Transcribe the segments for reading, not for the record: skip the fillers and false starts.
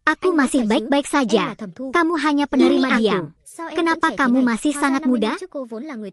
Aku masih baik-baik saja. Kamu hanya penerima diam. Kenapa kamu masih sangat muda?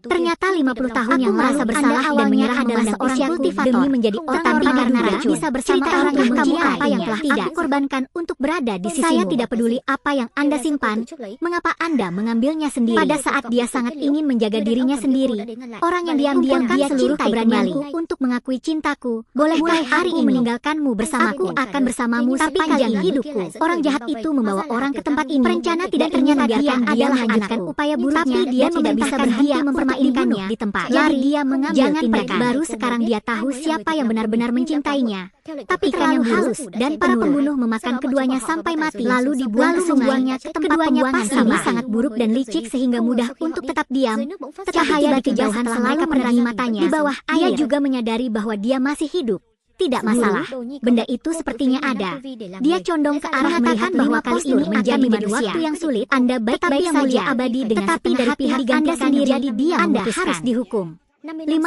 Ternyata 50 tahun yang merasa bersalah dan menyerah adalah seorang kultivator demi menjadi orang karena racun. Bisa bersama orang yang kamu apa yang telah tidak korbankan untuk berada di sisimu. Saya tidak peduli apa yang Anda simpan. Mengapa Anda mengambilnya sendiri? Pada saat dia sangat ingin menjaga dirinya sendiri, orang yang diam-diam dia seluruh keberanianku untuk mengakui cintaku. Bolehkah hari ini meninggalkanmu bersamaku? Akan bersamamu sepanjang hidupku. Orang jahat itu membawa orang ke tempat ini. Perencana tidak ternyata dia adalah melanjutkan upaya buruknya, tapi dia tidak bisa berhenti mempermainkannya di tempat. Jadi dia mengambil tindakan. Baru sekarang dia tahu siapa yang benar-benar mencintainya. Tapi ikan yang halus dan para pembunuh memakan keduanya sampai mati, lalu dibuang ke sungainya ke tempat pembuangan. Ini sangat buruk dan licik sehingga mudah untuk tetap diam. Cahaya di kejauhan selalu menerangi matanya. Di bawah air, dia juga menyadari bahwa dia masih hidup. Tidak masalah, benda itu sepertinya ada. Dia condong ke arah melihat bahwa kali ini menjadi waktu yang sulit. Anda baik-baik saja abadi dengan sepenuh dari pihak Anda sendiri. Jadi dia Anda harus dihukum. 55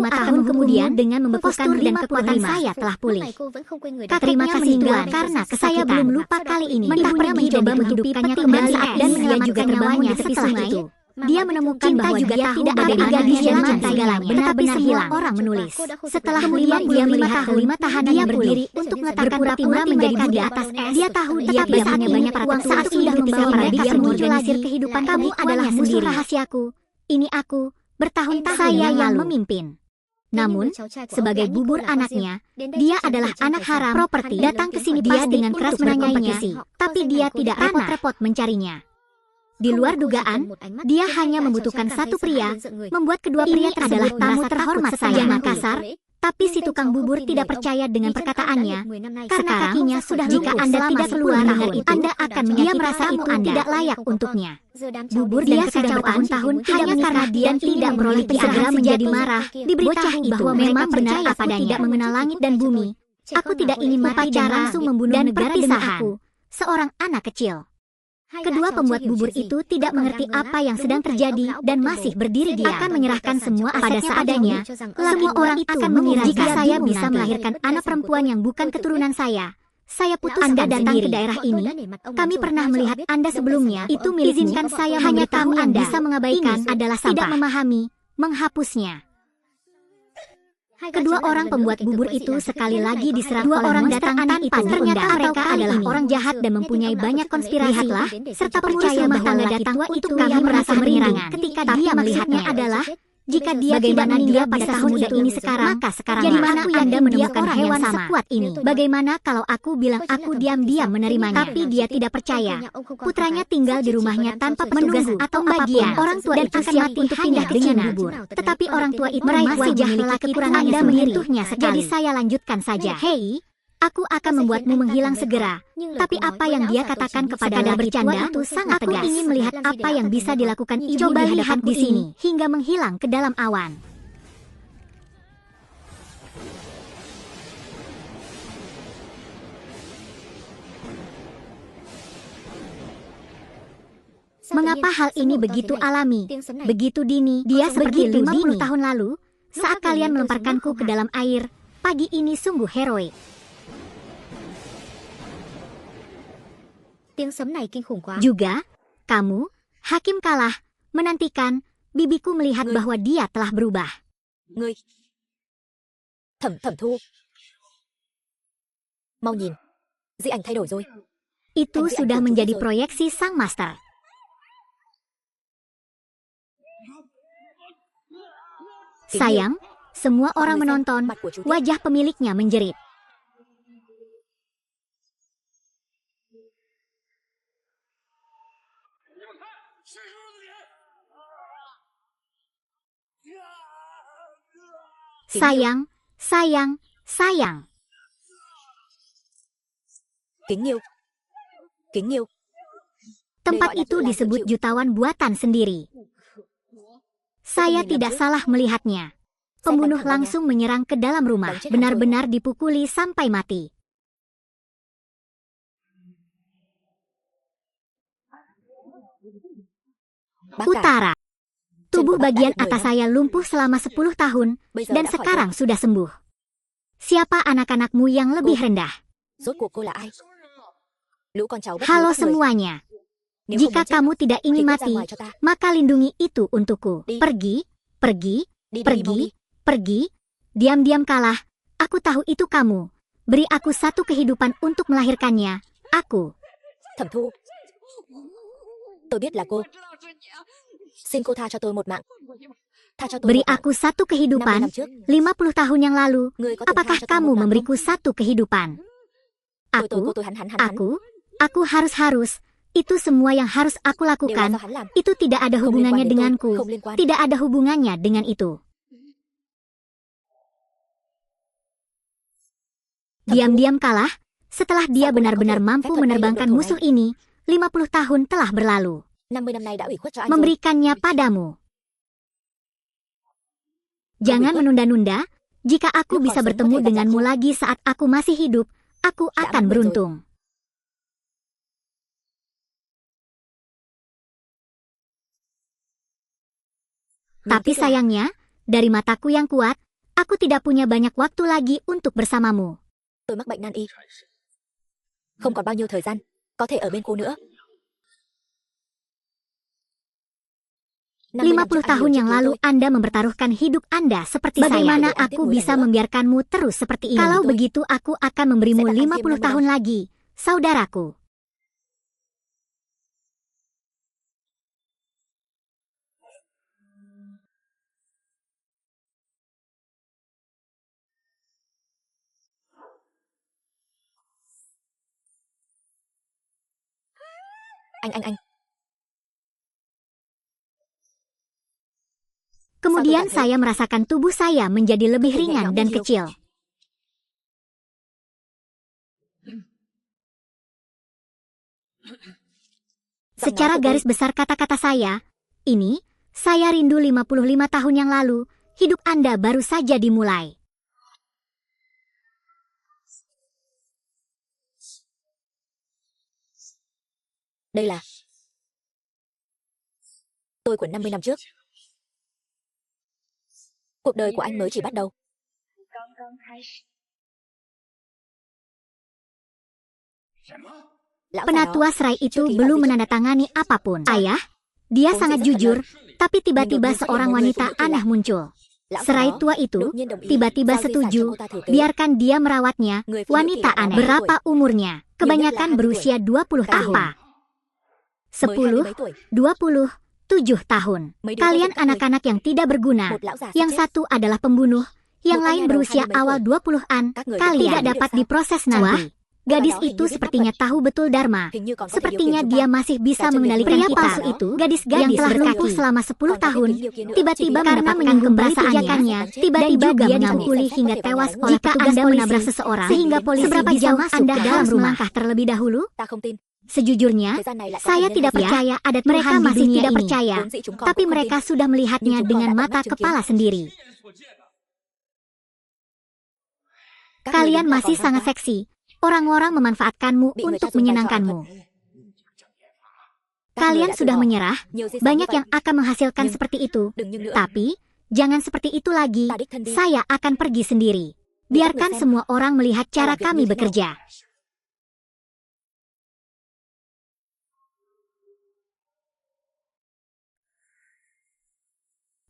tahun kemudian dengan membekukan dan kekuatan saya telah pulih. Terima kasih Tuhan karena saya belum lupa kali ini. Ibunya mencoba menghidupkannya kembali dan dia juga terbangun di tepi sungai itu. Dia menemukan bahwa juga dia tidak ada gadis yang segalanya, benar-benar hilang. Orang menulis. Setelah kemudian dia melihat kelima tahanan yang berdiri untuk meletakkan pura-pura menjadi di atas es. Dia tahu dia tidak punya banyak uang saat sudah membawa dia mengorganisir kehidupan. Kamu adalah musuh rahasiaku. Ini aku, bertahun-tahun saya yang memimpin. Namun, sebagai bubur anaknya, dia adalah anak haram properti. Datang ke sini dia dengan keras menanyainya, tapi dia tidak repot-repot mencarinya. Di luar dugaan, dia hanya membutuhkan satu pria, membuat kedua pria adalah tamu terhormat saya. Kasar, tapi si tukang bubur tidak percaya dengan perkataannya, karena kakinya sudah jika Anda tidak keluar dengan itu, Anda akan menyakiti. Dia merasa itu tidak layak untuknya. Bubur dia sudah bertahun-tahun hanya karena dia tidak beroleh segera menjadi marah, diberitahu bahwa memang benar apa tidak mengenal langit dan bumi. Aku tidak ingin mati dan langsung membunuh negara demi aku, seorang anak kecil. Kedua pembuat bubur itu tidak mengerti apa yang sedang terjadi dan masih berdiri diam. Akan menyerahkan semua pada seadanya. Semua orang akan mengira jika saya bisa melahirkan anak perempuan yang bukan keturunan saya putus Anda datang ke daerah ini. Kami pernah melihat Anda sebelumnya. Itu izinkan saya hanya kamu Anda bisa mengabaikan adalah tidak memahami, menghapusnya. Kedua orang pembuat bubur itu sekali lagi diserang oleh orang datang tanpa ternyata mereka adalah orang jahat dan mempunyai banyak konspirasi serta percaya bahwa datang itu kami merasa merindu ketika dia melihatnya adalah jika dia tidak meninggal pada tahun ini sekarang, maka sekarang jadi mana Anda menemukan hewan sekuat ini? Bagaimana kalau aku bilang aku diam-diam menerimanya, tapi dia tidak percaya? Putranya tinggal di rumahnya tanpa petugas atau bagian. Orang tua itu akan mati untuk pindah dengan bubur. Tetapi orang tua itu masih memiliki kekurangan Anda menyentuhnya sekali. Jadi saya lanjutkan saja. Hei, aku akan membuatmu menghilang segera. Tapi apa yang dia katakan kepada laki bercanda itu sangat tegas. Aku ingin melihat apa yang bisa dilakukan ibu. Coba lihat di sini hingga menghilang ke dalam awan. Mengapa hal ini begitu alami, begitu dini? Dia seperti 50 tahun lalu saat kalian melemparkanku ke dalam air. Pagi ini sungguh heroik. Juga, kamu, hakim kalah, menantikan, bibiku melihat bahwa dia telah berubah. Itu sudah menjadi proyeksi sang master. Sayang, semua orang menonton, wajah pemiliknya menjerit. Sayang, sayang, sayang. Tempat itu disebut jutawan buatan sendiri. Saya tidak salah melihatnya. Pembunuh langsung menyerang ke dalam rumah, benar-benar dipukuli sampai mati. Utara. Tubuh bagian atas saya lumpuh selama 10 tahun, dan sekarang sudah sembuh. Siapa anak-anakmu yang lebih rendah? Halo semuanya. Jika kamu tidak ingin mati, maka lindungi itu untukku. Pergi, pergi, pergi, pergi. Diam-diam kalah. Aku tahu itu kamu. Beri aku satu kehidupan untuk melahirkannya. Aku. Thẩm Thu, tôi biết là cô. Xin cô tha cho tôi một mạng. Tha cho tôi Beri một mạng. aku satu kehidupan. 50 tahun yang lalu, apakah kamu memberiku satu kehidupan? Aku harus. Itu semua yang harus aku lakukan. Itu tidak ada hubungannya denganku. Tidak ada hubungannya dengan itu. Diam-diam kalah. Setelah dia benar-benar mampu menerbangkan musuh ini, 50 tahun telah berlalu. Memberikannya padamu. Jangan menunda-nunda. Jika aku bisa bertemu denganmu lagi saat aku masih hidup, aku akan beruntung. Tapi sayangnya, dari mataku yang kuat, aku tidak punya banyak waktu lagi untuk bersamamu. Tôi mắc bệnh nan y. Không còn bao nhiêu thời gian có thể ở bên cô nữa. 50 tahun yang lalu Anda mempertaruhkan hidup Anda seperti bagaimana saya. Aku bisa membiarkanmu terus seperti ini? Kalau begitu aku akan memberimu 50 tahun lagi, saudaraku. Anh. Kemudian saya merasakan tubuh saya menjadi lebih ringan dan kecil. Secara garis besar kata-kata saya, saya rindu 55 tahun yang lalu, hidup Anda baru saja dimulai. Đây là tôi của 50 năm trước. Cuộc đời của anh mới chỉ bắt đầu. Penatua serai itu belum menandatangani apapun. Ayah, dia sangat jujur, tapi tiba-tiba seorang wanita aneh muncul. Serai tua itu tiba-tiba setuju, biarkan dia merawatnya. Wanita aneh. Berapa umurnya? Kebanyakan berusia 20 tahun. 10, 20, 7 tahun. Kalian anak-anak yang tidak berguna. Yang satu adalah pembunuh, yang lain berusia awal 20-an. Kalian tidak dapat diproses nanti. Gadis itu sepertinya tahu betul Dharma. Sepertinya dia masih bisa mengendalikan pria palsu itu. Gadis-gadis yang telah lumpuh selama 10 tahun, tiba-tiba karena menyinggung perasaannya, tiba-tiba dia dipukuli hingga tewas oleh petugas Anda menabrak seseorang. Sehingga polisi seberapa jauh Anda dalam rumah terlebih dahulu? Sejujurnya, saya tidak percaya ada Tuhan. Mereka masih tidak percaya, tapi mereka sudah melihatnya dengan mata kepala sendiri. Kalian masih sangat seksi. Orang-orang memanfaatkanmu untuk menyenangkanmu. Kalian sudah menyerah, banyak yang akan menghasilkan seperti itu. Tapi, jangan seperti itu lagi, saya akan pergi sendiri. Biarkan semua orang melihat cara kami bekerja.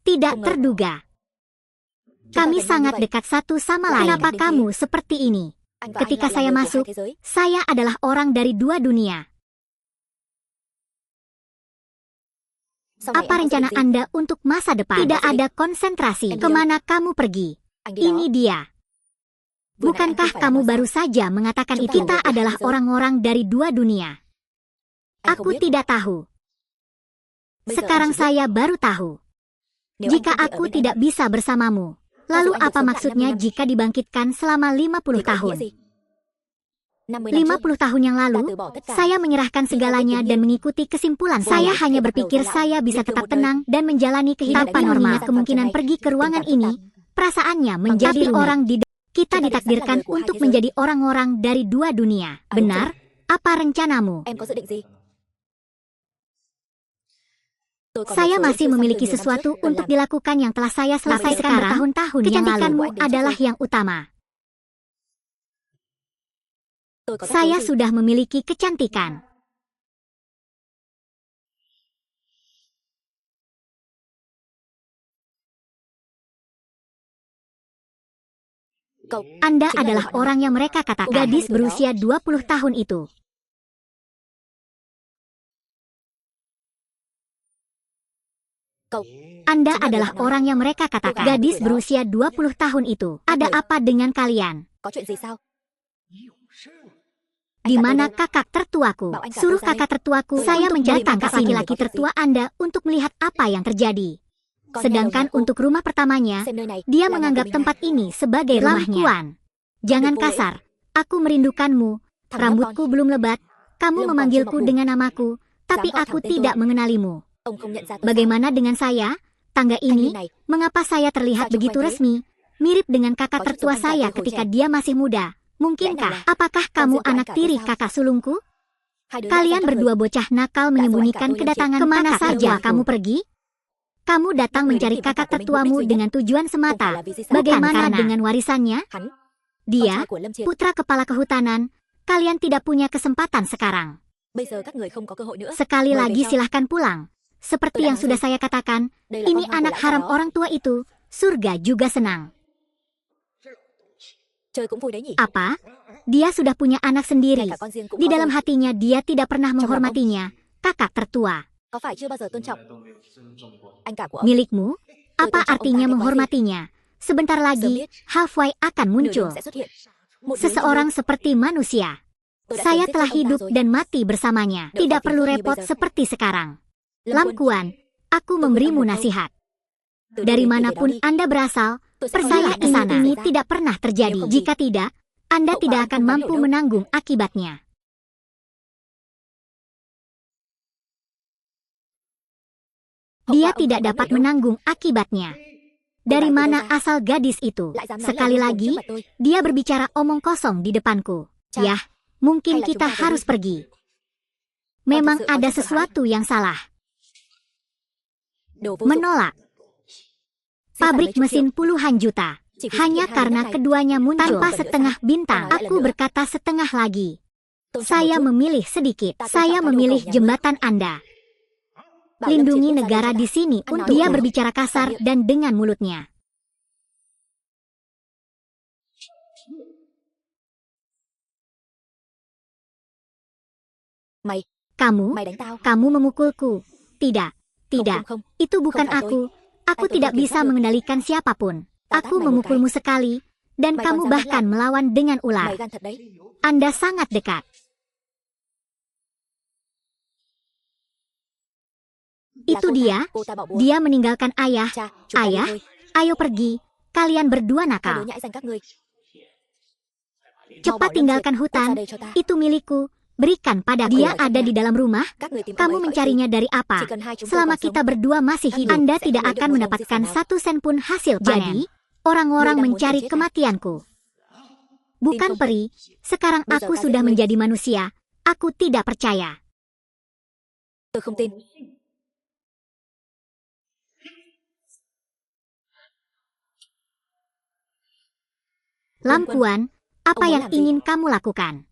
Tidak terduga. Kami sangat dekat satu sama lain. Kenapa kamu seperti ini? Ketika saya masuk, saya adalah orang dari dua dunia. Apa rencana Anda untuk masa depan? Tidak ada konsentrasi. Kemana kamu pergi? Ini dia. Bukankah kamu baru saja mengatakan itu? Kita adalah orang-orang dari dua dunia. Aku tidak tahu. Sekarang saya baru tahu. Jika aku tidak bisa bersamamu, lalu apa maksudnya jika dibangkitkan selama 50 tahun? 50 tahun yang lalu, saya menyerahkan segalanya dan mengikuti kesimpulan saya. Hanya berpikir saya bisa tetap tenang dan menjalani kehidupan normal. Kemungkinan pergi ke ruangan ini, perasaannya menjadi orang di kita ditakdirkan untuk menjadi orang-orang dari dua dunia. Benar? Apa rencanamu? Saya masih memiliki sesuatu untuk dilakukan yang telah saya selesaikan bertahun-tahun yang lalu. Kecantikanmu adalah yang utama. Saya sudah memiliki kecantikan. Anda adalah orang yang mereka katakan. Gadis berusia 20 tahun itu. Anda adalah orang yang mereka katakan. Gadis berusia 20 tahun itu. Ada apa dengan kalian? Di mana kakak tertuaku? Suruh kakak tertuaku saya mencari kakak laki-laki tertua Anda untuk melihat apa yang terjadi. Sedangkan untuk rumah pertamanya, dia menganggap tempat ini sebagai rumahnya. Jangan kasar. Aku merindukanmu. Rambutku belum lebat. Kamu memanggilku dengan namaku, tapi aku tidak mengenalimu. Bagaimana dengan saya? Tangga ini, mengapa saya terlihat begitu resmi? Mirip dengan kakak tertua saya ketika dia masih muda. Mungkinkah? Apakah kamu anak tiri kakak sulungku? Kalian berdua bocah nakal menyembunyikan kedatangan kemana saja kamu pergi? Kamu datang mencari kakak tertuamu dengan tujuan semata. Bagaimana dengan warisannya? Dia, putra kepala kehutanan. Kalian tidak punya kesempatan sekarang. Sekali lagi silahkan pulang. Seperti yang sudah saya katakan, ini anak haram orang tua itu. Surga juga senang. Apa? Dia sudah punya anak sendiri. Di dalam hatinya dia tidak pernah menghormatinya. Kakak tertua. Milikmu? Apa artinya menghormatinya? Sebentar lagi, Halfway akan muncul. Seseorang seperti manusia. Saya telah hidup dan mati bersamanya. Tidak perlu repot seperti sekarang. Lam Kuan, aku memberimu nasihat. Dari manapun Anda berasal, percaya ini tidak pernah terjadi. Jika tidak, Anda tidak akan mampu menanggung akibatnya. Dia tidak dapat menanggung akibatnya. Dari mana asal gadis itu? Sekali lagi, dia berbicara omong kosong di depanku. Yah, mungkin kita harus pergi. Memang ada sesuatu yang salah. Menolak. Pabrik mesin puluhan juta. Hanya karena keduanya muncul tanpa setengah bintang. Aku berkata setengah lagi. Saya memilih sedikit. Saya memilih jembatan Anda. Lindungi negara di sini untuk dia berbicara kasar dan dengan mulutnya. Kamu memukulku. Tidak, itu bukan aku. Aku tidak bisa mengendalikan siapapun. Aku memukulmu sekali, dan kamu bahkan melawan dengan ular. Anda sangat dekat. Itu dia meninggalkan ayah. Ayah, ayo pergi, kalian berdua nakal. Cepat tinggalkan hutan, itu milikku, berikan pada dia ada di dalam rumah. Kamu mencarinya dari apa? Selama kita berdua masih hidup, Anda tidak akan mendapatkan 1 sen pun hasil panen. Jadi, orang-orang mencari kematianku. Bukan peri, sekarang aku sudah menjadi manusia, aku tidak percaya. Lam Kuan, apa yang ingin kamu lakukan?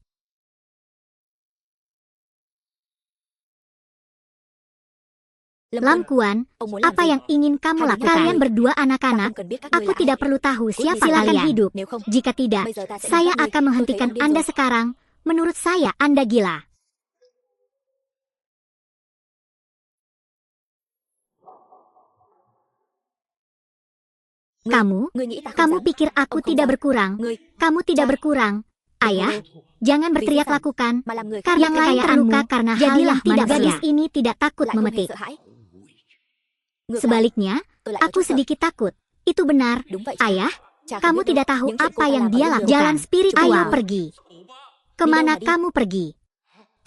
Lam Kuan, apa yang ingin kamu lakukan? Kalian berdua anak-anak, aku tidak perlu tahu siapa kalian. Hidup. Jika tidak, saya akan menghentikan Anda sekarang. Menurut saya, Anda gila. Kamu pikir aku tidak berkurang? Kamu tidak berkurang. Ayah, jangan berteriak lakukan. Karena kekayaanmu, karena jadilah tidak gadis ini tidak takut memetik. Sebaliknya, aku sedikit takut. Itu benar, ayah. Kamu tidak tahu apa yang dia lakukan. Jalan spiritual. Ayo pergi. Kemana kamu pergi?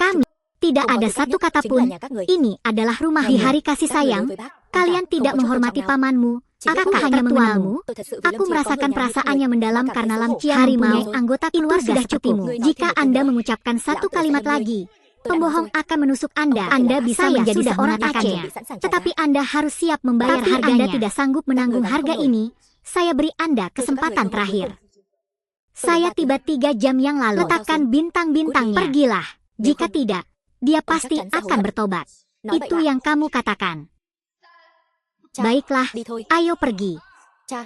Kami tidak ada satu kata pun. Ini adalah rumah di hari kasih sayang. Kalian tidak menghormati pamanmu. Aku hanya mengenalmu. Aku merasakan perasaannya mendalam karena Lam Chia mempunyai anggota keluarga sepertimu. Jika Anda mengucapkan satu kalimat lagi, pembohong akan menusuk Anda. Anda bisa menjadi seorang Aceh. Tetapi Anda harus siap membayar harganya. Anda tidak sanggup menanggung harga ini. Saya beri Anda kesempatan terakhir. Saya tiba 3 jam yang lalu. Letakkan bintang-bintangnya. Pergilah. Jika tidak, dia pasti akan bertobat. Itu yang kamu katakan. Baiklah, ayo pergi.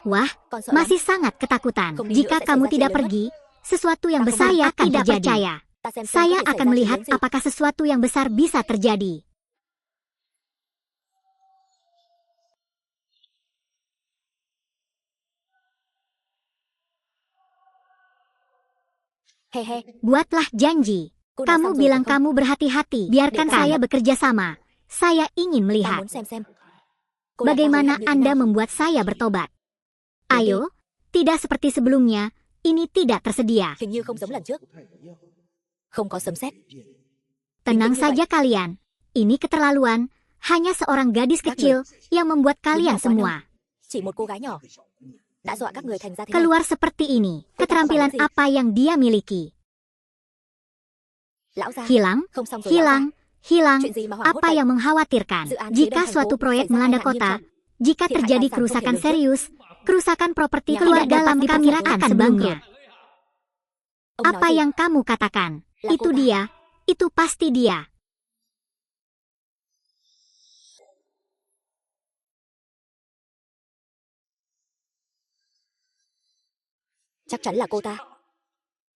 Wah, masih sangat ketakutan. Jika kamu tidak pergi, sesuatu yang besar akan tidak percaya. Saya akan melihat apakah sesuatu yang besar bisa terjadi. Buatlah janji. Kamu bilang kamu berhati-hati. Biarkan saya bekerja sama. Saya ingin melihat. Bagaimana Anda membuat saya bertobat? Ayo, tidak seperti sebelumnya. Ini tidak tersedia. Tenang saja kalian. Ini keterlaluan. Hanya seorang gadis kecil yang membuat kalian semua keluar seperti ini. Keterampilan apa yang dia miliki? Hilang, hilang, hilang. Apa yang mengkhawatirkan? Jika suatu proyek melanda kota, jika terjadi kerusakan serius, kerusakan properti keluarga dalam diperkirakan sebelumnya. Apa yang kamu katakan? Itu dia. Itu pasti dia.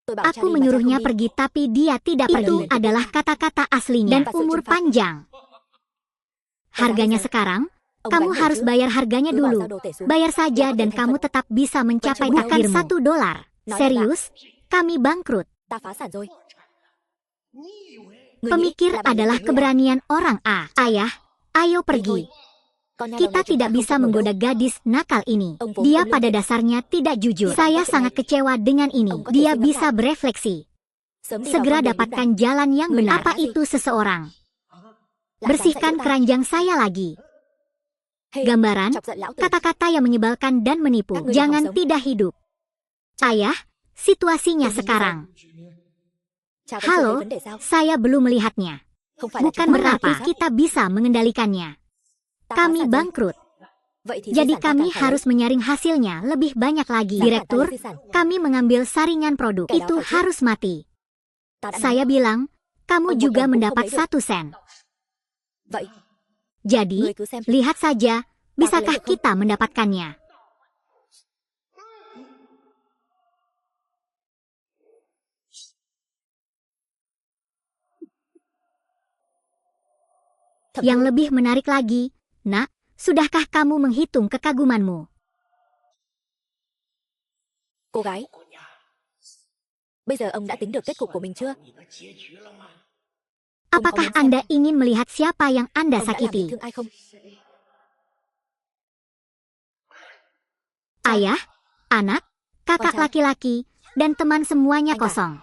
Aku menyuruhnya pergi tapi dia tidak pergi. Itu adalah kata-kata aslinya. Dan umur panjang. Harganya sekarang, kamu harus bayar harganya dulu. Bayar saja dan kamu tetap bisa mencapai takdirmu. $1. Serius? Kami bangkrut. Pemikir adalah keberanian orang A. Ayah, ayo pergi. Kita tidak bisa menggoda gadis nakal ini. Dia pada dasarnya tidak jujur. Saya sangat kecewa dengan ini. Dia bisa berefleksi. Segera dapatkan jalan yang benar. Apa itu seseorang? Bersihkan keranjang saya lagi. Gambaran, kata-kata yang menyebalkan dan menipu. Jangan tidak hidup. Ayah, situasinya sekarang. Halo, saya belum melihatnya. Bukan berarti kita bisa mengendalikannya. Kami bangkrut. Jadi kami harus menyaring hasilnya lebih banyak lagi. Direktur, kami mengambil saringan produk. Itu harus mati. Saya bilang, kamu juga mendapat 1 sen. Jadi, lihat saja, bisakah kita mendapatkannya? Yang lebih menarik lagi, Nak, sudahkah kamu menghitung kekagumanmu? Cô gái, bây giờ ông đã tính được kết cục của mình chưa? Apakah Anda ingin melihat siapa yang Anda sakiti? Ayah, anak, kakak laki-laki, dan teman semuanya kosong.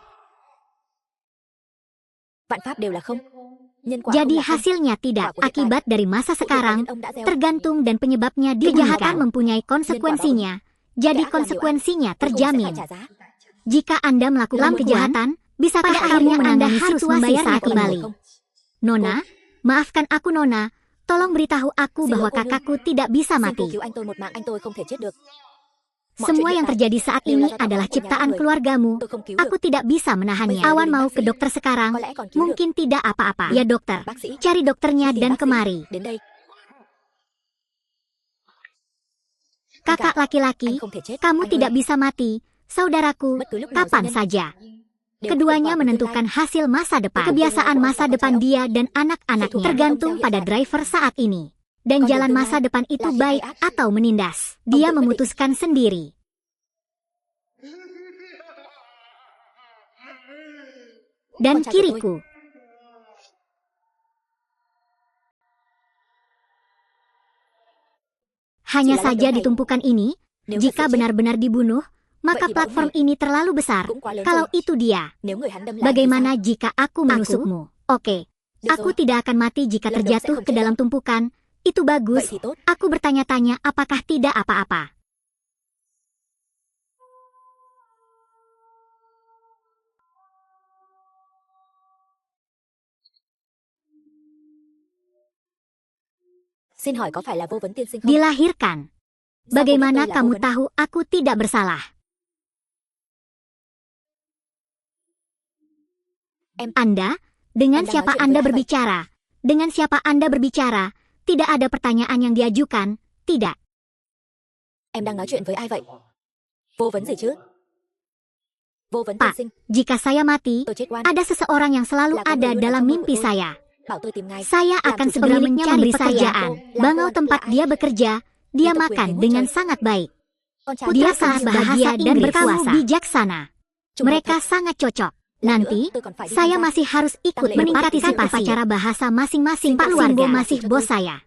Jadi hasilnya tidak. Akibat dari masa sekarang, tergantung dan penyebabnya kejahatan mempunyai konsekuensinya. Jadi konsekuensinya terjamin. Jika Anda melakukan kejahatan, bisakah akhirnya Anda harus membayarnya kembali? Nona, maafkan aku Nona. Tolong beritahu aku bahwa kakakku tidak bisa mati. Semua yang terjadi saat ini adalah ciptaan keluargamu. Aku tidak bisa menahannya. Awan mau ke dokter sekarang. Mungkin tidak apa-apa. Ya dokter, cari dokternya dan kemari. Kakak laki-laki, kamu tidak bisa mati. Saudaraku, kapan saja. Keduanya menentukan hasil masa depan. Kebiasaan masa depan dia dan anak-anaknya tergantung pada driver saat ini. Dan jalan masa depan itu baik atau menindas. Dia memutuskan sendiri. Dan kiriku. Hanya saja di tumpukan ini, jika benar-benar dibunuh, maka platform ini terlalu besar. Kalau itu dia, bagaimana jika aku menusukmu? Oke, aku tidak akan mati jika terjatuh ke dalam tumpukan. Itu bagus. Aku bertanya-tanya apakah tidak apa-apa. Dilahirkan. Bagaimana kamu tahu aku tidak bersalah? Anda? Dengan siapa Anda berbicara? Dengan siapa Anda berbicara? Tidak ada pertanyaan yang diajukan, tidak. Em đang nói chuyện với ai vậy? Vô vấn gì chứ? Vô vấn Pak, tiên sinh. jika saya mati, Tôi chết oan. ada seseorang yang selalu ada dalam mimpi saya. Bảo tôi tìm ngài. Saya akan segera mencari pekerjaan. Bangau tempat dia bekerja, dia makan dengan sangat baik. Con trai Dia tôi sangat bahasa bahagia dan Inggris. berkamu bijaksana. Mereka sangat cocok. Nanti, saya masih harus ikut meningkatkan upacara bahasa masing-masing Pak Simbo masih bos saya.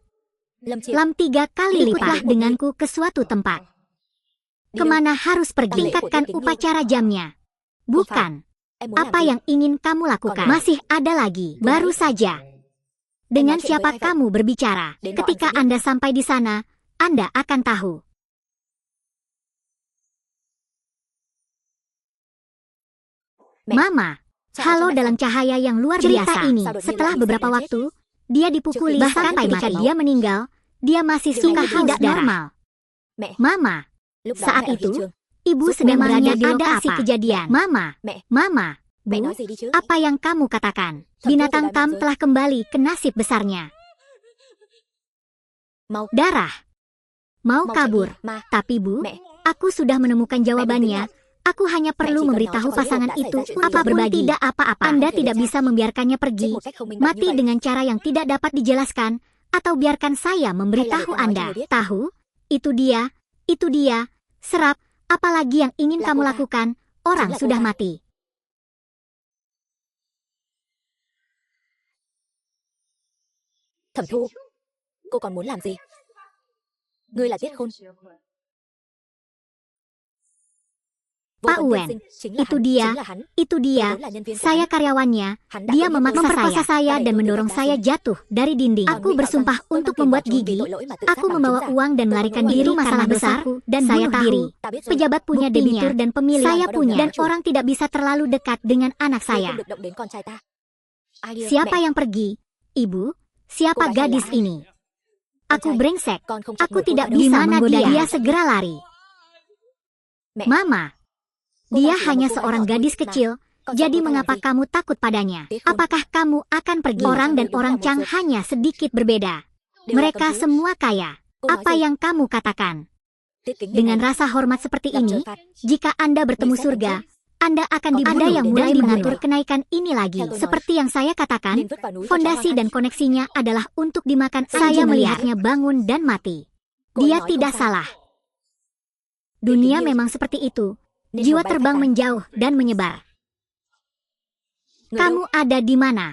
Lam 3 kali lipatlah denganku ke suatu tempat. Kemana harus pergi? Tingkatkan upacara jamnya. Bukan. Apa yang ingin kamu lakukan? Masih ada lagi. Baru saja. Dengan siapa kamu berbicara? Ketika Anda sampai di sana, Anda akan tahu. Mama, halo dalam cahaya yang luar biasa ini. Setelah beberapa waktu, dia dipukuli sampai ketika dia meninggal, dia masih suka tidak normal. Mama, saat itu, ibu sedang berada di lokasi kejadian. Mama, Bu, apa yang kamu katakan? Binatang Tam telah kembali ke nasib besarnya. Darah. Mau kabur. Tapi Bu, aku sudah menemukan jawabannya. Aku hanya perlu memberitahu pasangan itu apa berbagi. Tidak apa-apa. Anda tidak bisa membiarkannya pergi, mati dengan cara yang tidak dapat dijelaskan, atau biarkan saya memberitahu Anda. Tahu? Itu dia, serap, apalagi yang ingin kamu lakukan, orang sudah mati. Thẩm Thu, cô còn muốn làm gì? Ngươi là Tiết Khôn. Pak Wen, itu dia, saya karyawannya, dia memperkosa saya dan mendorong saya jatuh dari dinding. Aku bersumpah untuk membuat gigi, aku membawa uang dan melarikan diri masalah besarku, dan saya tahu, pejabat punya debitur dan pemilik, saya punya, dan orang tidak bisa terlalu dekat dengan anak saya. Siapa yang pergi? Ibu, siapa gadis ini? Aku brengsek, aku tidak bisa menggoda dia segera lari. Mama, dia hanya seorang gadis kecil, jadi mengapa kamu takut padanya? Apakah kamu akan pergi? Orang dan orang Chang hanya sedikit berbeda. Mereka semua kaya. Apa yang kamu katakan? Dengan rasa hormat seperti ini, jika Anda bertemu surga, Anda akan dibunuh. Ada yang mulai mengatur kenaikan ini lagi. Seperti yang saya katakan, fondasi dan koneksinya adalah untuk dimakan. Saya melihatnya bangun dan mati. Dia tidak salah. Dunia memang seperti itu. Jiwa terbang menjauh dan menyebar. Kamu ada di mana?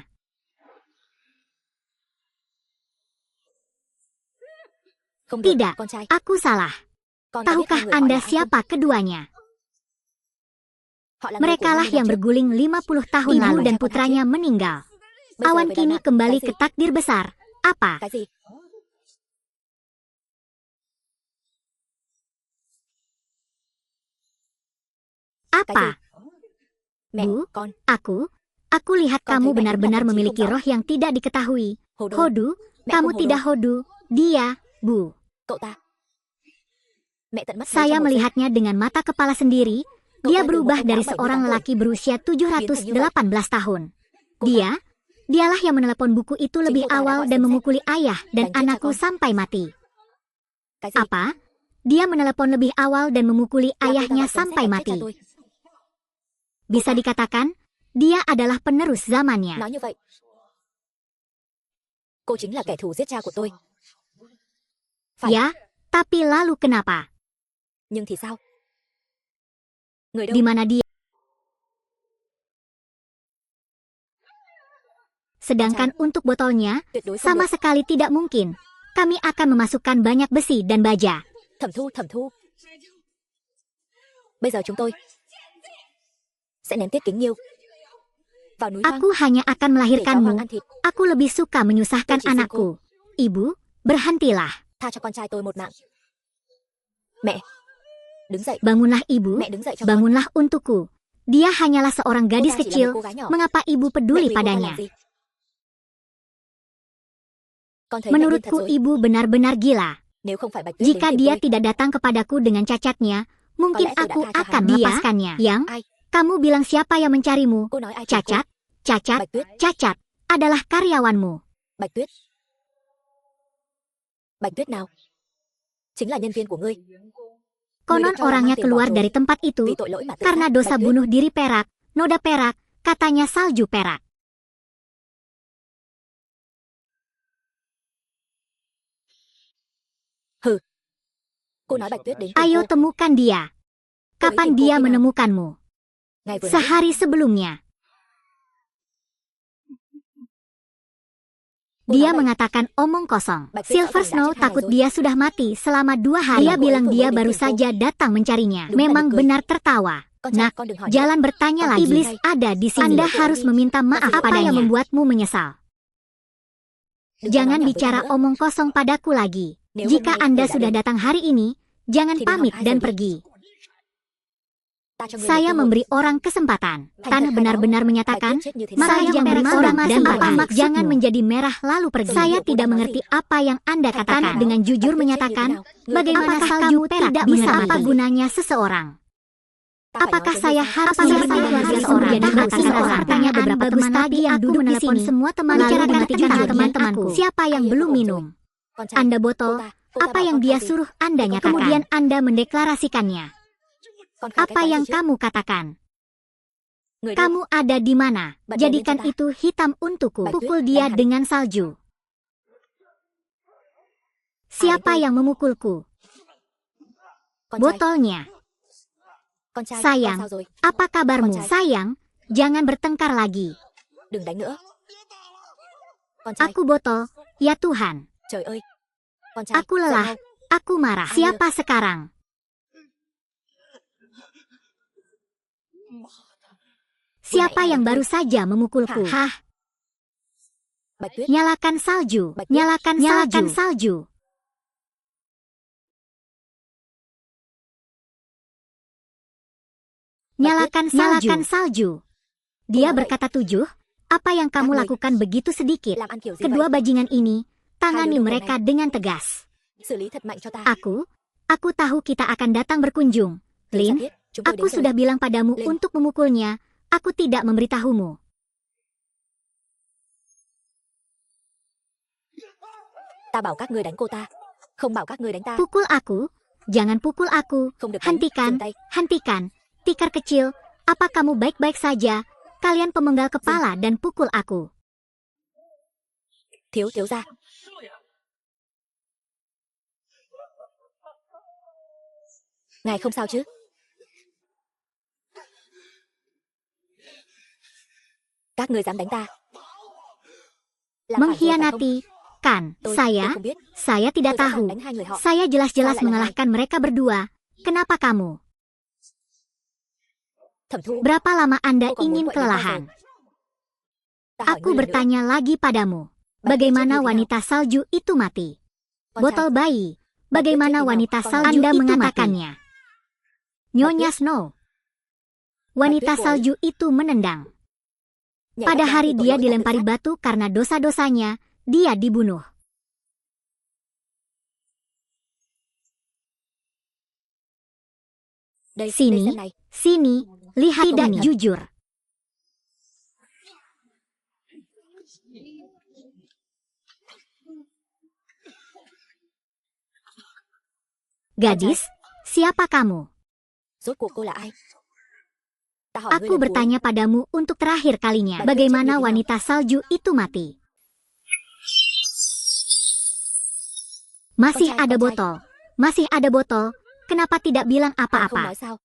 Tidak, aku salah. Tahukah Anda siapa keduanya? Merekalah yang berguling 50 tahun lalu dan putranya meninggal. Awan kini kembali ke takdir besar. Apa? Apa? Bu, aku lihat kamu benar-benar memiliki roh yang tidak diketahui. Hodu, kamu tidak hodu, dia, Bu. Saya melihatnya dengan mata kepala sendiri, dia berubah dari seorang lelaki berusia 718 tahun. Dialah yang menelepon buku itu lebih awal dan memukuli ayah dan anakku sampai mati. Apa? Dia menelepon lebih awal dan memukuli ayahnya sampai mati. Bisa dikatakan, dia adalah penerus zamannya. Ya, tapi lalu kenapa? Di mana dia? Sedangkan untuk botolnya, sama sekali tidak mungkin. Kami akan memasukkan banyak besi dan baja. Thẩm Thu. Bây giờ chúng tôi sẽ ném Tiết Kính Nghiêu vào núi hoang. Aku hanya akan melahirkanmu. Aku lebih suka menyusahkan anakku. Ibu, berhentilah. Tha cho con trai tôi một mạng. Mẹ, đứng dậy. Bangunlah ibu, Mẹ đứng dậy cho bangunlah untukku. Dia hanyalah seorang gadis kecil. Mengapa ibu peduli padanya? Menurutku ibu benar-benar gila. Jika dia tidak datang kepadaku dengan cacatnya, mungkin aku akan melepaskannya. Yang? Kamu bilang siapa yang mencarimu? Cacat? Cacat, Bạch Tuyết. Cacat adalah karyawanmu. Bạch Tuyết. Bạch Tuyết nào? Chính là nhân viên của ngươi. Konon orangnya keluar dari tempat itu Vì tội lỗi mà tự karena sát. dosa Bạch Tuyết. bunuh diri perak, noda perak, katanya salju perak. Cô nói Bạch Tuyết đến tìm Ayo cô. temukan dia. Kapan tìm cô dia khi nào? menemukanmu? Ngày vừa nãy. Sehari sebelumnya. Cô Dia nói Bạch- mengatakan omong kosong. Bạch Tuyết Silver rõ ràng đã Snow chết 2 takut ngày rồi. dia sudah mati selama 2 hari. Dia Cô ấy bilang vừa dia mới đến baru tìm cô. saja datang mencarinya. Đúng là Memang nực cười. benar tertawa. Con Nak, trai, con đừng hỏi nữa. Jalan bertanya Con lagi. iblis Iblis ada di sini. Anda Anda harus harus meminta maaf Apa padanya. yang membuatmu menyesal? Jangan bicara omong kosong padaku lagi. Nếu Jika hôm nay Anda ngươi đã sudah đến, datang hari ini, jangan thì đừng pamit hỏi ai dan rồi đi. pergi. Ta cho ngươi một Saya cơ hội. memberi orang kesempatan. Thành Tanah thật khai benar-benar báo, menyatakan, Bạch Tuyết chết như thế maka nào? yang Saya beri memberi orang orang dan kesempatan. apa jangan menjadi merah lalu pergi. Saya tidak mengerti apa yang Anda katakan. Dengan jujur menyatakan, bagaimana kamu tidak bisa apa gunanya seseorang? Apakah saya harus mengerti keluarga seorang dan mengatakan hartanya beberapa teman tadi yang duduk di sini? Semua teman bicarakan tentang teman-temanku. Siapa yang belum minum? Con trai, Anda botol. cô ta Apa bảo yang con dia khai gì? suruh Anda Con nyatakan? Kemudian Anda mendeklarasikannya. Con khai cái Apa quái yang gì chứ? kamu katakan? Người đâu? Kamu ada di mana? Bật đèn Jadikan lên cho ta. itu hitam untukku. Bạch Tuyết, Pukul dia đánh hắn. dengan salju. Siapa tôi? yang memukulku? Con trai, Botolnya. con trai, Sayang. con sao rồi? Apa kabarmu? Con trai. Sayang, jangan bertengkar lagi. Đừng đánh nữa. Con trai, Aku botol. Ya Tuhan. trời ơi. Con trai, Aku dậy lelah. mau. Aku marah. Siapa sekarang? Siapa yang baru saja memukulku? Hah? Bạch Tuyết, Nyalakan salju. Bạch Tuyết, Nyalakan salju. Nyalakan salju. Dia berkata 7. Apa yang kamu lakukan begitu sedikit? làm ăn kiểu gì Kedua vậy? bajingan ini, tangani Hai đứa mereka dengan tegas. Xử lý thật mạnh cho ta. Aku tahu kita akan datang berkunjung. Từ Lin, xa biết, chúng tôi aku đến rồi. sudah bilang padamu Lin. untuk memukulnya. Aku tidak memberitahumu. Ta bảo các ngươi đánh cô ta, không bảo các ngươi đánh ta. Pukul aku. Jangan pukul aku. Không được đánh, Hentikan, dừng tay. hentikan. Tikar kecil, apa kamu baik-baik saja? Kalian pemenggal kepala dan pukul aku. Thiếu gia. Ngài không sao chứ? Các ngươi dám đánh ta? Là phản bội phải không? Mengkhianati. Kan, Tôi saya không biết. Saya tidak Tôi sẵn sàng tahu. đánh hai người họ. Saya jelas-jelas Sao lại là mengalahkan mereka berdua. Kenapa kamu? Thẩm Thu, Berapa lama Anda Cô còn muốn ingin vậy đến bao kelelahan? giờ? Ta hỏi Aku ngươi lần nữa. bertanya lagi padamu. Bagaimana wanita salju itu mati? Con Botol trai, bayi. Bagaimana Bạch Tuyết wanita thì nào? salju Anda itu mengatakannya. mengatakannya? Nyonya Snow. Wanita Bạch Tuyết salju itu menendang. nhảy Pada vấp đá hari vì tội dia lỗi dilempari và tự sát. batu karena dosa-dosanya, dia dibunuh. Đây, Sini. đây xem này. Sini, lihat tidak ini. jujur. Gadis, siapa kamu? Rốt cuộc cô là ai? Ta hỏi ngươi Aku lần cuối. bertanya padamu untuk terakhir kalinya. Bạch Tuyết chết như Bagaimana thế nào? wanita salju itu mati? Masih Con trai, ada con trai. botol. Masih ada botol. Kenapa tidak bilang Bạn không apa-apa? nói sao?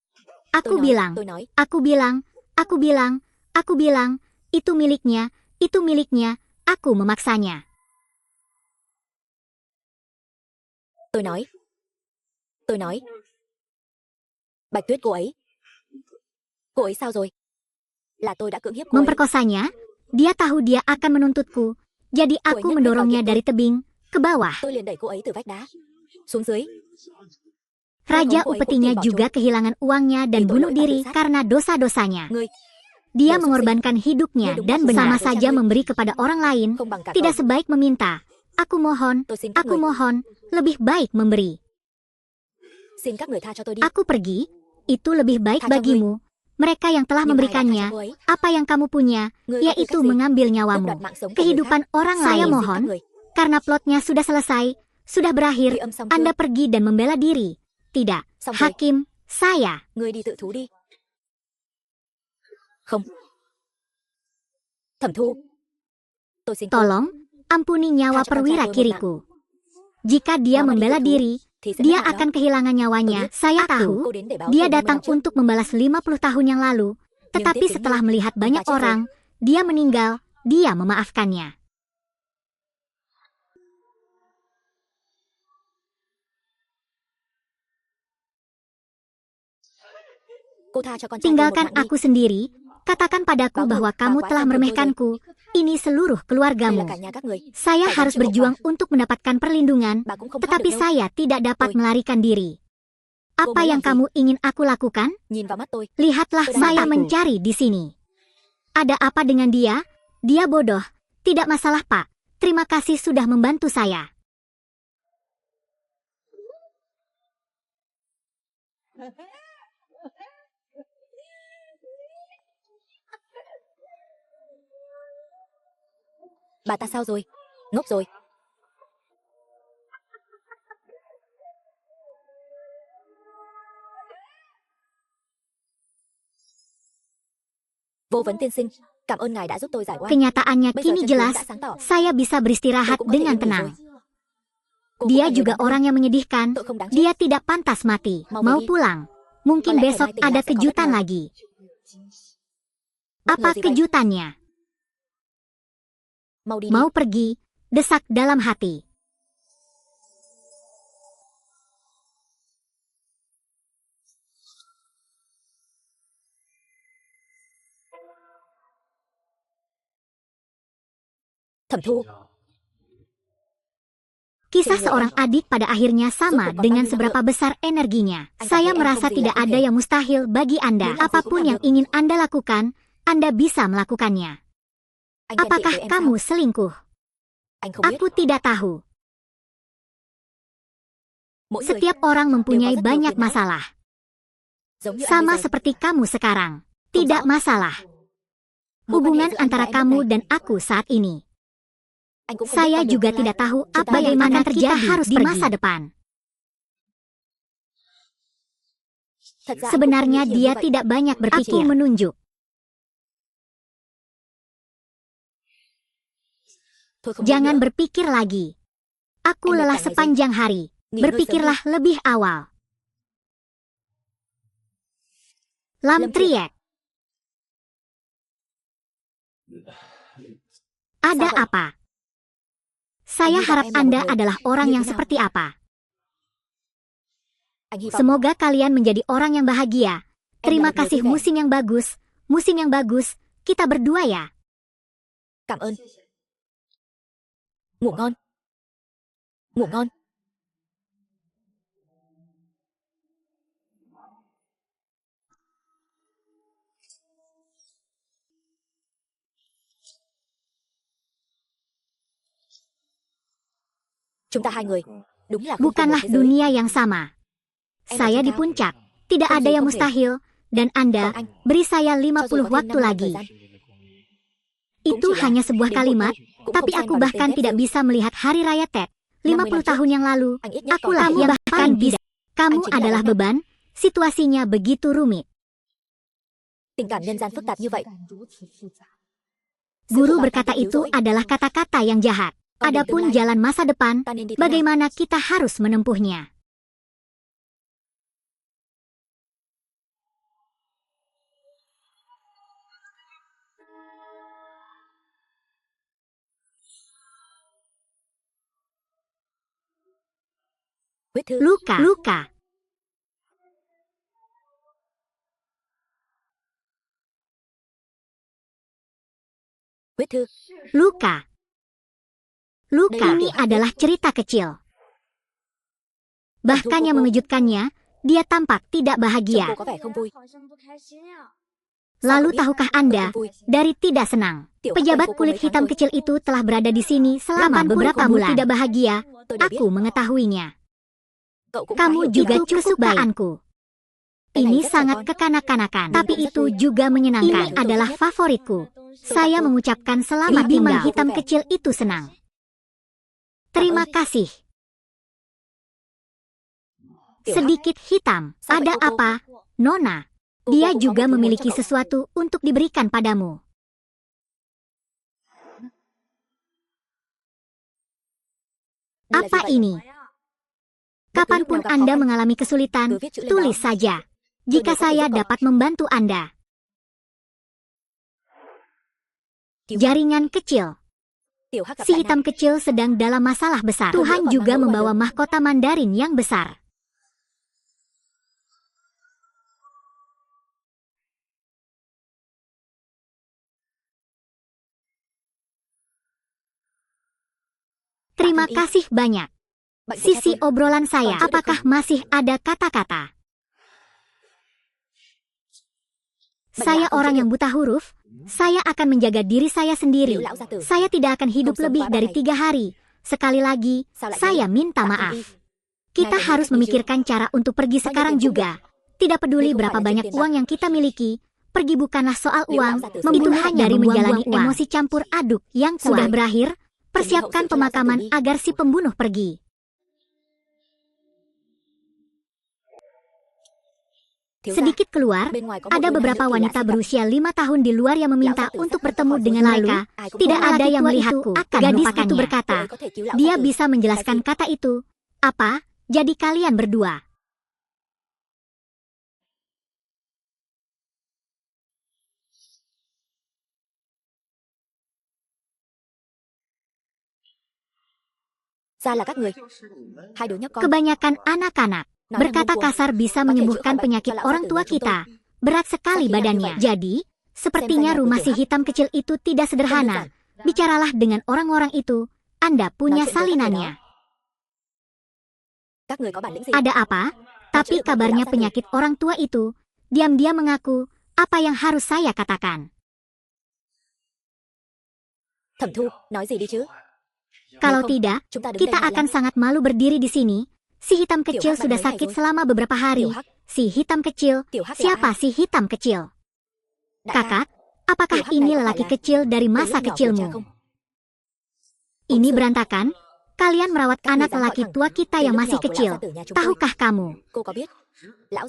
Aku bilang, Tôi nói. aku bilang, aku bilang, aku bilang, itu miliknya, aku memaksanya. Tôi nói. Tôi nói. Bạch Tuyết cô ấy. Cô ấy sao rồi? Là tôi đã cưỡng hiếp cô ấy. Memperkosanya, dia tahu dia akan menuntutku. Jadi aku mendorongnya dari tebing ke bawah. Tôi liền đẩy cô ấy từ vách đá xuống dưới. Raja upetinya juga kehilangan uangnya dan bunuh diri karena dosa-dosanya. Ngươi Dia mengorbankan hidupnya dan bersama saja memberi kepada orang lain. không bằng cả Tidak cậu. sebaik meminta. Aku mohon, Tôi xin các aku người. mohon, lebih baik memberi. Xin các người tha cho tôi đi. Aku pergi, itu lebih baik Tha cho bagimu. Mereka yang telah memberikannya, apa yang kamu punya, yaitu mengambil nyawamu. Kehidupan orang lain. Saya mohon, karena plotnya sudah selesai, sudah berakhir, Anda pergi dan membela diri. Tidak, Hakim, saya. Người đi tự thú đi. Không. Thẩm Thu. Tôi xin cô. Tolong, ampuni nyawa perwira kiriku. Jika dia membela diri, dia akan kehilangan nyawanya. Saya tahu, dia datang untuk membalas 50 tahun yang lalu, tetapi setelah melihat banyak orang, dia meninggal, dia memaafkannya. Tinggalkan aku sendiri, katakan padaku bahwa kamu telah meremehkanku, ini seluruh keluargamu. Saya harus berjuang untuk mendapatkan perlindungan, tetapi saya tidak dapat melarikan diri. Apa yang kamu ingin aku lakukan? Lihatlah saya mencari di sini. Ada apa dengan dia? Dia bodoh. Tidak masalah, Pak. Terima kasih sudah membantu saya. Bà ta sao rồi? Ngốc rồi. Vô vấn tiên sinh, cảm ơn ngài đã giúp tôi giải oan. Kenyataannya kini jelas, saya bisa beristirahat dengan tenang. Dia juga orang yang menyedihkan, dia tidak pantas mati, mau pulang. Mungkin besok ada kejutan lagi. Apa kejutannya? Mau pergi, desak dalam hati. Thẩm Thu. Kisah seorang adik pada akhirnya sama dengan seberapa besar energinya. Saya merasa tidak ada yang mustahil bagi Anda. Apapun yang ingin Anda lakukan, Anda bisa melakukannya. Apakah kamu selingkuh? Aku tidak tahu. Setiap orang mempunyai banyak masalah. Sama seperti kamu sekarang. Tidak masalah. Hubungan antara kamu dan aku saat ini. Saya juga tidak tahu bagaimana terjadi harus di masa depan. Sebenarnya dia tidak banyak berpikir. Aku menunjuk. Jangan berpikir lagi. Aku lelah sepanjang hari. Berpikirlah lebih awal. Lam Triek. Ada apa? Saya harap Anda adalah orang yang seperti apa. Semoga kalian menjadi orang yang bahagia. Terima kasih musim yang bagus. Musim yang bagus. Kita berdua ya. Cảm ơn. Ngủ ngon. Ngủ ngon. Chúng ta hai người đúng là bukanlah dunia yang sama. Saya di puncak. Tidak ada yang mustahil. Dan Anda beri saya 50 waktu lagi. Itu hanya sebuah kalimat, tapi aku bahkan tidak bisa melihat hari raya Tet. 50 tahun yang lalu, akulah yang bahkan bisa. Kamu adalah beban, situasinya begitu rumit. Guru berkata itu adalah kata-kata yang jahat. Adapun jalan masa depan, bagaimana kita harus menempuhnya. Luka. Luka. Luka. Luka ini adalah cerita kecil. Bahkan yang mengejutkannya, dia tampak tidak bahagia. Lalu tahukah Anda, dari tidak senang, pejabat kulit hitam kecil itu telah berada di sini selama beberapa bulan. Tidak bahagia, aku mengetahuinya. Kamu juga kesukaanku. Ini sangat kekanak-kanakan, tapi itu juga menyenangkan. Ini adalah favoritku. Saya mengucapkan selamat tinggal. Bibi hitam kecil itu senang. Terima kasih. Sedikit hitam. Ada apa, Nona? Dia juga memiliki sesuatu untuk diberikan padamu. Apa ini? Kapanpun Anda mengalami kesulitan, tulis saja. Jika saya dapat membantu Anda. Jaringan kecil. Si hitam kecil sedang dalam masalah besar. Tuhan juga membawa mahkota Mandarin yang besar. Terima kasih banyak. Sisi obrolan saya, apakah masih ada kata-kata? Saya orang yang buta huruf. Saya akan menjaga diri saya sendiri. Saya tidak akan hidup lebih dari 3 hari. Sekali lagi, saya minta maaf. Kita harus memikirkan cara untuk pergi sekarang juga. Tidak peduli berapa banyak uang yang kita miliki, pergi bukanlah soal uang, itu hanya dari menjalani emosi campur aduk yang kuat. Sudah berakhir, persiapkan pemakaman agar si pembunuh pergi. Sedikit keluar, ada beberapa wanita berusia 5 tahun di luar yang meminta untuk bertemu dengan mereka. Tidak ada yang melihatku. Gadis itu berkata, dia bisa menjelaskan kata itu. Apa? Jadi kalian berdua. Kebanyakan anak-anak. Berkata kasar bisa menyembuhkan penyakit orang tua kita. Berat sekali badannya. Jadi, sepertinya rumah si hitam kecil itu tidak sederhana. Bicaralah dengan orang-orang itu. Anda punya salinannya. Ada apa? Tapi kabarnya penyakit orang tua itu. Diam-diam mengaku, apa yang harus saya katakan? Kalau tidak, kita akan sangat malu berdiri di sini. Si hitam kecil sudah sakit selama beberapa hari. Si hitam kecil, siapa si hitam kecil? Kakak, apakah ini lelaki kecil dari masa kecilmu? Ini berantakan. Kalian merawat anak lelaki tua kita yang masih kecil. Tahukah kamu?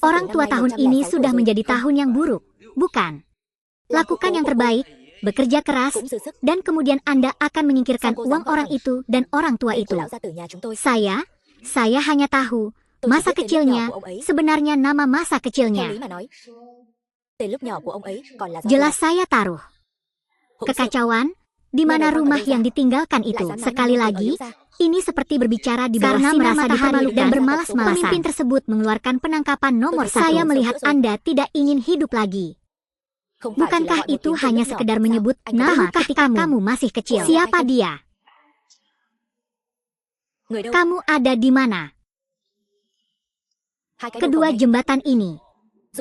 Orang tua tahun ini sudah menjadi tahun yang buruk, bukan? Lakukan yang terbaik, bekerja keras, dan kemudian Anda akan menyingkirkan uang orang itu dan orang tua itu. Saya hanya tahu, masa kecilnya, sebenarnya nama masa kecilnya. Jelas saya taruh. Kekacauan, di mana rumah yang ditinggalkan itu. Sekali lagi, ini seperti berbicara di bawah sinar matahari dan bermalas-malasan. Pemimpin tersebut mengeluarkan penangkapan nomor 1. Saya melihat Anda tidak ingin hidup lagi. Bukankah itu hanya sekedar menyebut nama ketika kamu masih kecil? Siapa dia? Kamu ada di mana? Kedua jembatan ini.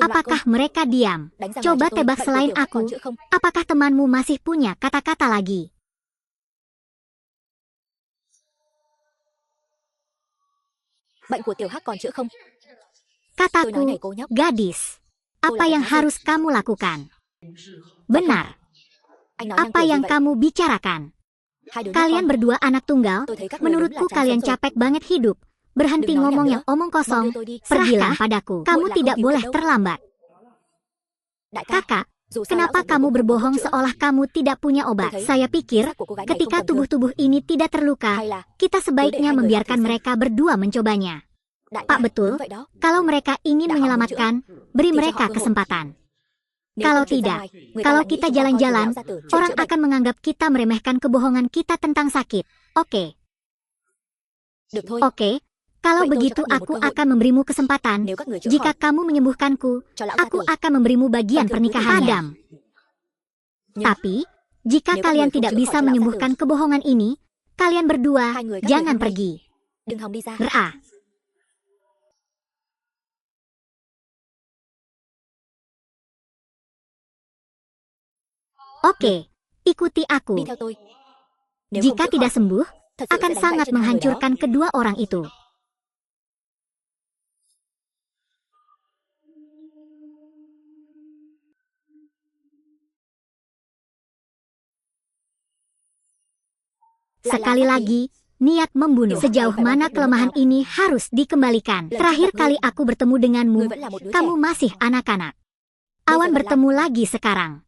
Apakah mereka diam? Coba tebak selain aku. Apakah temanmu masih punya kata-kata lagi? Kataku, gadis. Apa yang harus kamu lakukan? Benar. Apa yang kamu bicarakan? Kalian berdua anak tunggal, menurutku kalian capek banget hidup. Berhenti ngomong yang omong kosong, pergilah padaku. Kamu tidak boleh terlambat. Kakak, kenapa kamu berbohong seolah kamu tidak punya obat? Saya pikir, ketika tubuh-tubuh ini tidak terluka, kita sebaiknya membiarkan mereka berdua mencobanya. Pak, betul, kalau mereka ingin menyelamatkan, beri mereka kesempatan. Kalau tidak, kalau kita jalan-jalan, orang akan menganggap kita meremehkan kebohongan kita tentang sakit. Oke. Oke, kalau begitu aku akan memberimu kesempatan. Jika kamu menyembuhkanku, aku akan memberimu bagian pernikahannya. Adam. Tapi, jika kalian tidak bisa menyembuhkan kebohongan ini, kalian berdua jangan pergi. Ra. Oke, ikuti aku. Jika tidak sembuh, akan sangat menghancurkan kedua orang itu. Sekali lagi, niat membunuh. Sejauh mana kelemahan ini harus dikembalikan. Terakhir kali aku bertemu denganmu, kamu masih anak-anak. Awan bertemu lagi sekarang.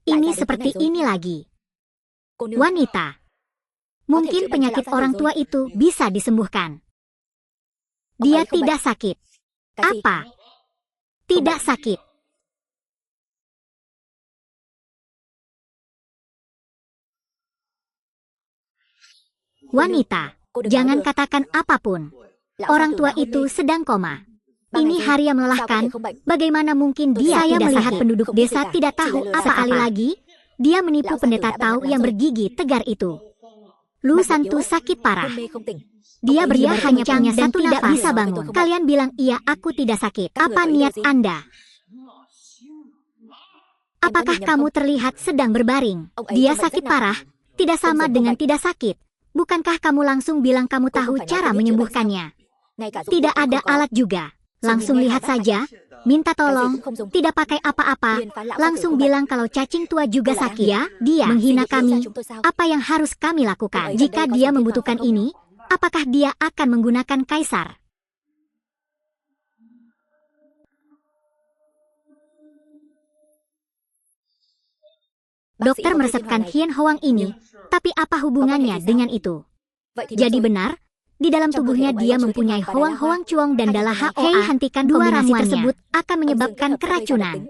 Ini seperti ini lagi. Wanita. Mungkin penyakit orang tua itu bisa disembuhkan. Dia tidak sakit. Apa? Tidak sakit. Wanita, jangan katakan apapun. Orang tua itu sedang koma. Ini hari yang melelahkan. Bagaimana mungkin dia tidak melihat penduduk desa tidak tahu apa-apa lagi? Dia menipu pendeta Tao yang bergigi tegar itu. Lu Santu sakit parah. Dia hanya punya satu tidak bisa bangun. Kalian bilang iya, aku tidak sakit. Apa niat Anda? Apakah kamu terlihat sedang berbaring? Dia sakit parah. Tidak sama dengan tidak sakit. Bukankah kamu langsung bilang kamu tahu cara menyembuhkannya? Tidak ada alat juga. Langsung lihat saja. Minta tolong. Tidak pakai apa-apa. Langsung bilang kalau cacing tua juga sakit. Ya, dia menghina kami. Apa yang harus kami lakukan? Jika dia membutuhkan ini, apakah dia akan menggunakan kaisar? Dokter meresepkan Hien Hoang ini. Tapi apa hubungannya dengan itu? Jadi benar, di dalam tubuhnya dia mempunyai Hoang Chuong dan Dalaha Hoa. Hei, hentikan kombinasi tersebut akan menyebabkan keracunan.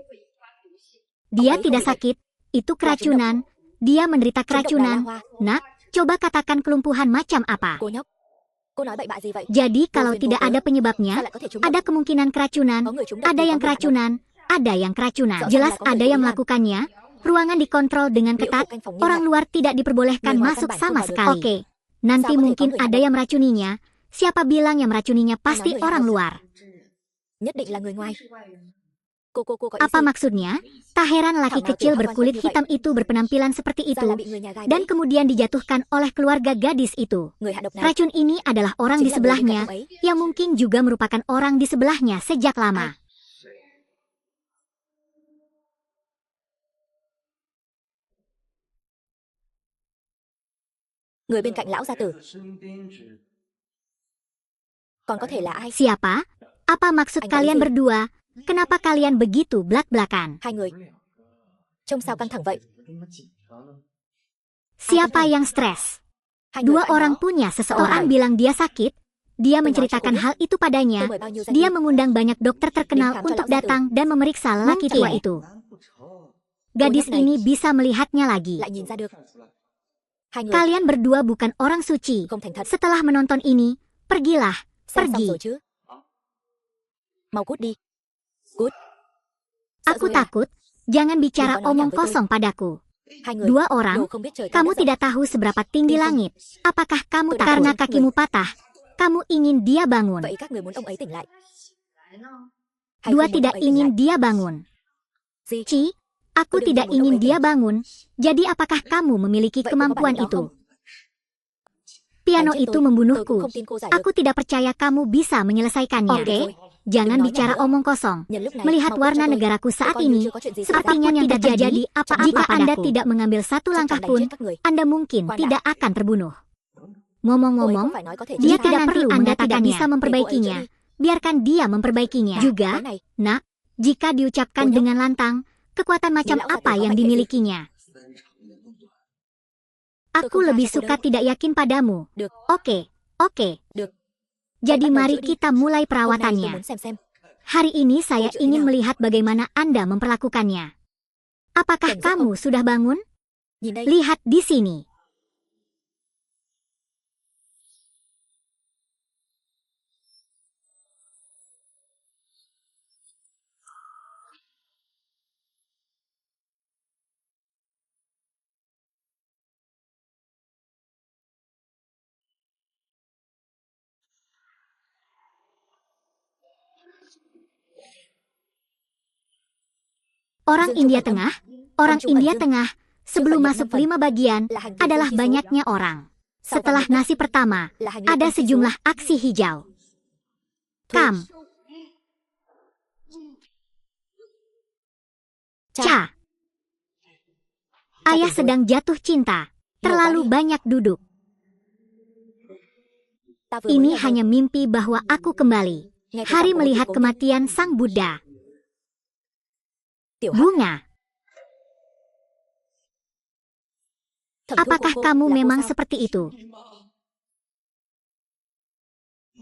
Dia tidak sakit, itu keracunan. Dia menderita keracunan. Nak, coba katakan kelumpuhan macam apa? Jadi kalau tidak ada penyebabnya, ada kemungkinan keracunan, ada yang keracunan, ada yang keracunan. Jelas ada yang melakukannya. Ruangan dikontrol dengan ketat, orang luar tidak diperbolehkan masuk sama sekali. Oke, nanti mungkin ada yang meracuninya. Siapa bilang yang meracuninya pasti orang luar? Apa maksudnya? Tak heran laki kecil berkulit hitam itu berpenampilan seperti itu, dan kemudian dijatuhkan oleh keluarga gadis itu. Racun ini adalah orang di sebelahnya, yang mungkin juga merupakan orang di sebelahnya sejak lama. Người bên cạnh lão gia tử. Còn có thể là ai? Siapa? Apa maksud kalian berdua? Kenapa kalian begitu belak-belakan? Hai người. Trông sao căng thẳng vậy? Siapa yang stres? Dua orang punya seseorang bilang dia sakit. Dia menceritakan hal itu padanya. Dia mengundang banyak dokter terkenal untuk datang dan memeriksa lelaki tua itu. Gadis ini bisa melihatnya lagi. Kalian berdua bukan orang suci. Setelah menonton ini, pergilah. Pergi. Aku takut. Jangan bicara omong kosong padaku. Dua orang, kamu tidak tahu seberapa tinggi langit. Apakah kamu karena kakimu patah, kamu ingin dia bangun? Dua tidak ingin dia bangun. Ci, aku tidak ingin dia bangun. Jadi apakah kamu memiliki kemampuan itu? Piano itu membunuhku. Aku tidak percaya kamu bisa menyelesaikannya. Oke? Jangan bicara omong kosong. Melihat warna negaraku saat ini, sepertinya yang terjadi apa-apa jika Anda tidak mengambil satu langkah pun, Anda mungkin tidak akan terbunuh. Ngomong-ngomong, dia tidak perlu Anda tidak bisa memperbaikinya. Biarkan dia memperbaikinya. Juga, nak, jika diucapkan dengan lantang, kekuatan macam apa yang dimilikinya? Aku lebih suka tidak yakin padamu. Oke. Jadi mari kita mulai perawatannya. Hari ini saya ingin melihat bagaimana Anda memperlakukannya. Apakah kamu sudah bangun? Lihat di sini. Orang India Tengah, sebelum masuk 5 bagian, adalah banyaknya orang. Setelah nasi pertama, ada sejumlah aksi hijau. Kam. Ca. Ayah sedang jatuh cinta, terlalu banyak duduk. Ini hanya mimpi bahwa aku kembali. Hari melihat kematian Sang Buddha. Bunga. Apakah kamu memang seperti itu?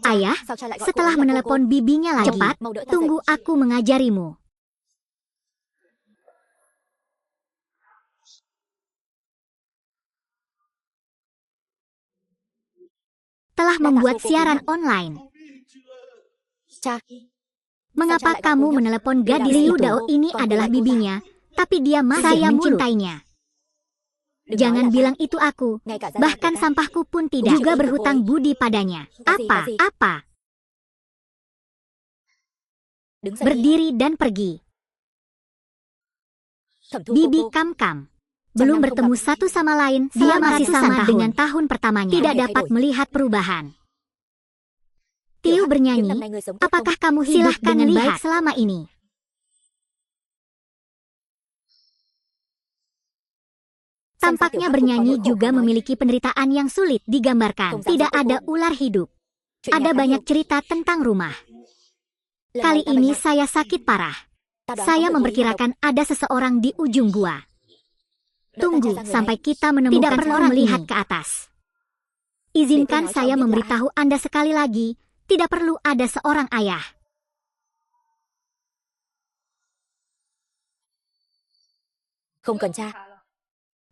Ayah, setelah menelepon bibinya lagi, cepat, tunggu aku mengajarimu. Telah membuat siaran online. Mengapa kamu menelepon gadis Liu Dao? Ini adalah bibinya, tapi dia masih mencintainya. Jangan bilang itu aku, bahkan sampahku pun tidak juga berhutang budi padanya. Apa? Berdiri dan pergi. Bibi Kam. Belum bertemu satu sama lain, dia masih sama dengan tahun pertamanya. Tidak dapat melihat perubahan. Tiu bernyanyi, apakah kamu hidup dengan baik selama ini? Tampaknya bernyanyi juga memiliki penderitaan yang sulit digambarkan. Tidak ada ular hidup. Ada banyak cerita tentang rumah. Kali ini saya sakit parah. Saya memperkirakan ada seseorang di ujung gua. Tunggu sampai kita menemukan orang melihat ke atas. Izinkan saya memberitahu Anda sekali lagi, tidak perlu ada seorang ayah.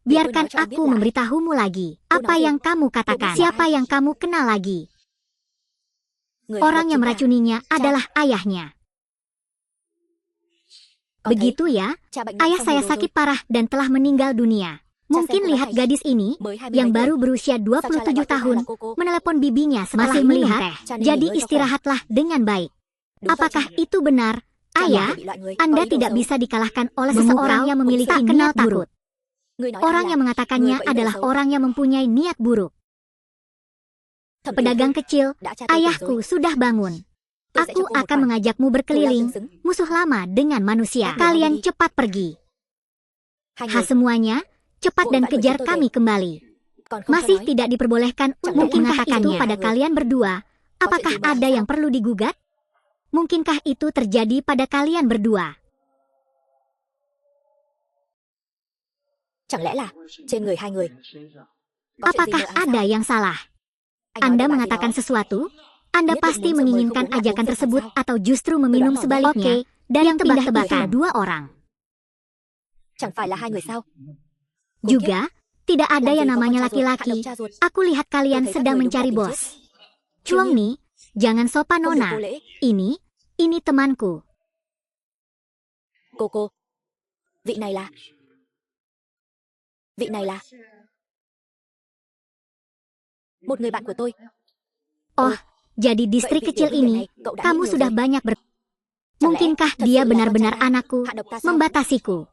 Biarkan aku memberitahumu lagi. Apa yang kamu katakan? Siapa yang kamu kenal lagi? Orang yang meracuninya adalah ayahnya. Begitu ya, ayah saya sakit parah dan telah meninggal dunia. Mungkin lihat gadis ini, yang baru berusia 27 tahun, menelepon bibinya masih melihat, jadi istirahatlah dengan baik. Apakah itu benar? Ayah, Anda tidak bisa dikalahkan oleh seseorang yang memiliki niat buruk. Orang yang mengatakannya adalah orang yang mempunyai niat buruk. Pedagang kecil, ayahku sudah bangun. Aku akan mengajakmu berkeliling, musuh lama dengan manusia. Kalian cepat pergi. Semuanya, cepat dan kejar kami kembali. Masih tidak diperbolehkan untuk mengatakannya pada kalian berdua. Apakah ada yang perlu digugat? Mungkinkah itu terjadi pada kalian berdua? Apakah ada yang salah? Anda mengatakan sesuatu? Anda pasti menginginkan ajakan tersebut atau justru meminum sebaliknya dan tebak-tebakan dua orang. Juga, tidak ada yang namanya laki-laki. Aku lihat kalian sedang mencari bos. Chuang Ni, jangan sopan nona. Ini temanku. Vị này là một người bạn của tôi. Oh, jadi distrik kecil ini, kamu sudah banyak Mungkinkah dia benar-benar anakku, membatasiku?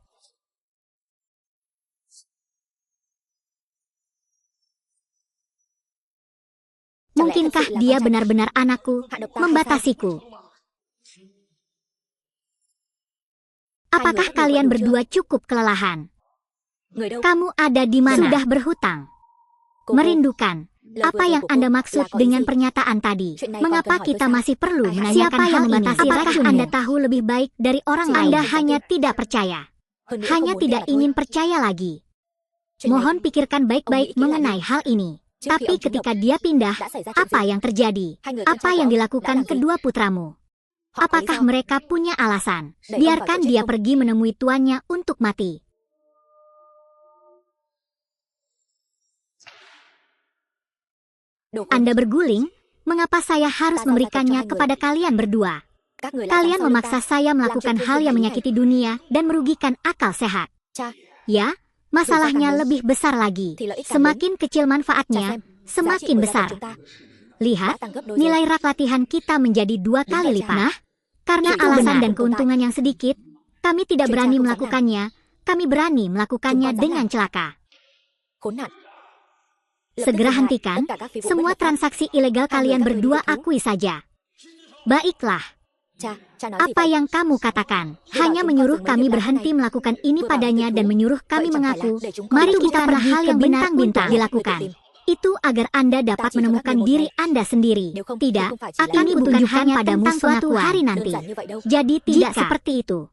Mungkinkah dia benar-benar anakku, membatasiku? Apakah kalian berdua cukup kelelahan? Kamu ada di mana? Sudah berhutang. Merindukan. Apa yang Anda maksud dengan pernyataan tadi? Mengapa kita masih perlu menanyakan siapa yang membatasi racunmu? Apakah Anda tahu lebih baik dari orang lain? Anda hanya tidak percaya. Hanya tidak ingin percaya lagi. Mohon pikirkan baik-baik mengenai hal ini. Tapi ketika dia pindah, apa yang terjadi? Apa yang dilakukan kedua putramu? Apakah mereka punya alasan? Biarkan dia pergi menemui tuannya untuk mati. Anda berguling, mengapa saya harus memberikannya kepada kalian berdua? Kalian memaksa saya melakukan hal yang menyakiti dunia dan merugikan akal sehat. Ya, masalahnya lebih besar lagi. Semakin kecil manfaatnya, semakin besar. Lihat, nilai rak latihan kita menjadi 2 kali lipat. Nah, karena alasan dan keuntungan yang sedikit, kami tidak berani melakukannya. Kami berani melakukannya dengan celaka. Segera hentikan, semua transaksi ilegal kalian berdua akui saja. Baiklah. Apa yang kamu katakan? Hanya menyuruh kami berhenti melakukan ini padanya dan menyuruh kami mengaku. Mari kita pergi hal yang bintang-bintang dilakukan. Itu agar Anda dapat menemukan diri Anda sendiri. Tidak, akan kutunjukkan padamu suatu hari nanti. Jadi tidak seperti itu.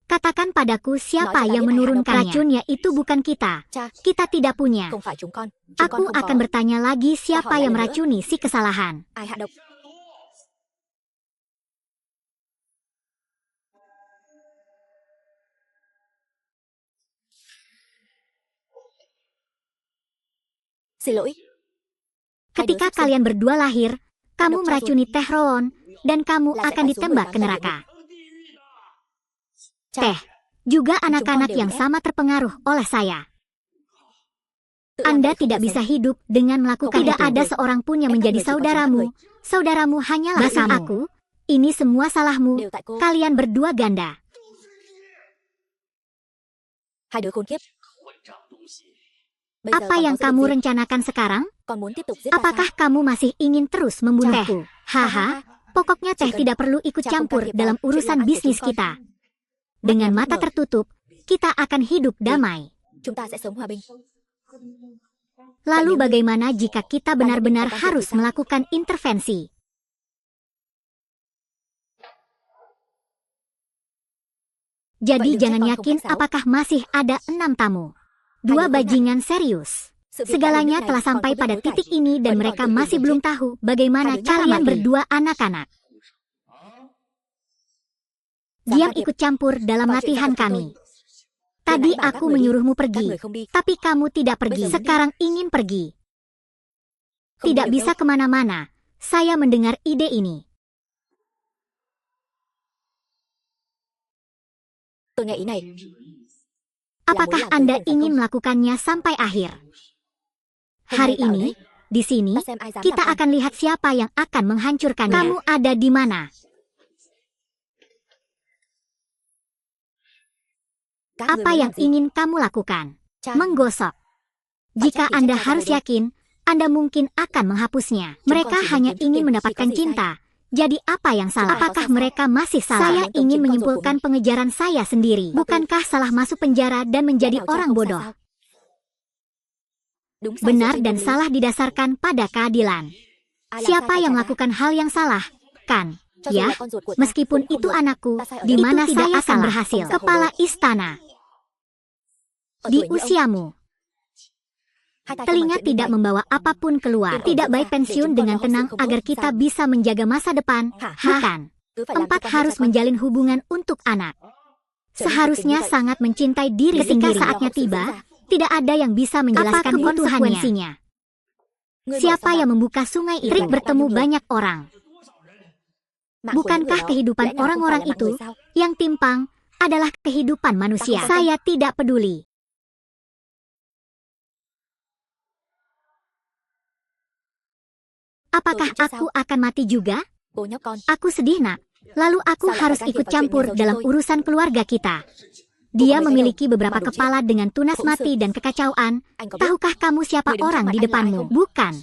Katakan padaku siapa yang menurunkannya. Racunnya itu bukan kita. Kita tidak punya. Aku akan bertanya lagi siapa yang meracuni si kesalahan. Ketika kalian berdua lahir, kamu meracuni Teh Roon, dan kamu akan ditembak ke neraka. Teh, juga anak-anak yang sama terpengaruh oleh saya. Anda tidak bisa hidup dengan melakukan itu. Tidak ada seorang pun yang menjadi saudaramu. Saudaramu hanyalah kamu. Aku, ini semua salahmu. Kalian berdua ganda. Apa yang kamu rencanakan sekarang? Apakah kamu masih ingin terus membunuhku? Haha, pokoknya Teh tidak perlu ikut campur dalam urusan bisnis kita. Dengan mata tertutup, kita akan hidup damai. Lalu bagaimana jika kita benar-benar harus melakukan intervensi? Jadi jangan yakin apakah masih ada 6 tamu. 2 bajingan serius. Segalanya telah sampai pada titik ini dan mereka masih belum tahu bagaimana kalian berdua anak-anak. Diam ikut campur dalam latihan kami. Tadi aku menyuruhmu pergi, tapi kamu tidak pergi. Sekarang ingin pergi. Tidak bisa kemana-mana. Saya mendengar ide ini. Apakah Anda ingin melakukannya sampai akhir? Hari ini, di sini, kita akan lihat siapa yang akan menghancurkannya. Kamu ada di mana? Apa yang ingin kamu lakukan? Menggosok. Jika Anda harus yakin, Anda mungkin akan menghapusnya. Mereka hanya ingin mendapatkan cinta. Jadi apa yang salah? Apakah mereka masih salah? Saya ingin menyimpulkan pengejaran saya sendiri. Bukankah salah masuk penjara dan menjadi orang bodoh? Benar dan salah didasarkan pada keadilan. Siapa yang melakukan hal yang salah? Kan? Ya, meskipun itu anakku, di mana saya akan berhasil. Kepala istana. Di usiamu. Telinga tidak membawa apapun keluar. Tidak baik pensiun dengan tenang agar kita bisa menjaga masa depan. Bukan. 4 harus menjalin hubungan untuk anak. Seharusnya sangat mencintai diri sendiri. Ketika saatnya tiba, tidak ada yang bisa menjelaskan konsekuensinya. Siapa yang membuka sungai itu? Trik bertemu banyak orang. Bukankah kehidupan orang-orang itu yang timpang adalah kehidupan manusia? Saya tidak peduli. Apakah aku akan mati juga? Aku sedih, nak. Lalu aku harus ikut campur dalam urusan keluarga kita. Dia memiliki beberapa kepala dengan tunas mati dan kekacauan. Tahukah kamu siapa orang di depanmu? Bukan.